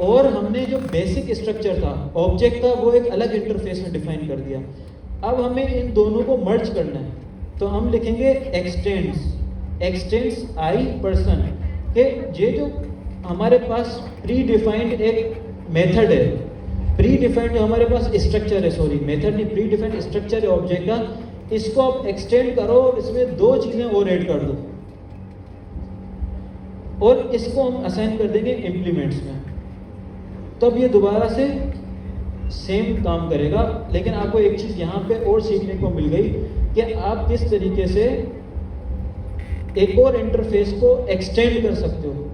और हमने जो बेसिक स्ट्रक्चर था, ऑब्जेक्ट था, वो एक अलग इंटरफेस में डिफाइन कर दिया। अब हमें इन दोनों को मर्ज करना है, तो हम लिखेंगे एक्सटेंड्स आई पर्सन के ये जो हमारे पास प्री डिफाइंड एक मेथड है, प्री डिफाइंड जो हमारे पास स्ट्रक्चर है, सॉरी मेथड नहीं, प्री डिफाइंड स्ट्रक्चर है ऑब्जेक्ट का, इसको आप एक्सटेंड करो और इसमें दो चीजें और ऐड कर दो और इसको हम असाइन कर देंगे इम्प्लीमेंट्स में। तो अब ये दोबारा से सेम काम करेगा, लेकिन आपको एक चीज यहाँ पे और सीखने को मिल गई कि आप किस तरीके से एक और इंटरफेस को एक्सटेंड कर सकते हो।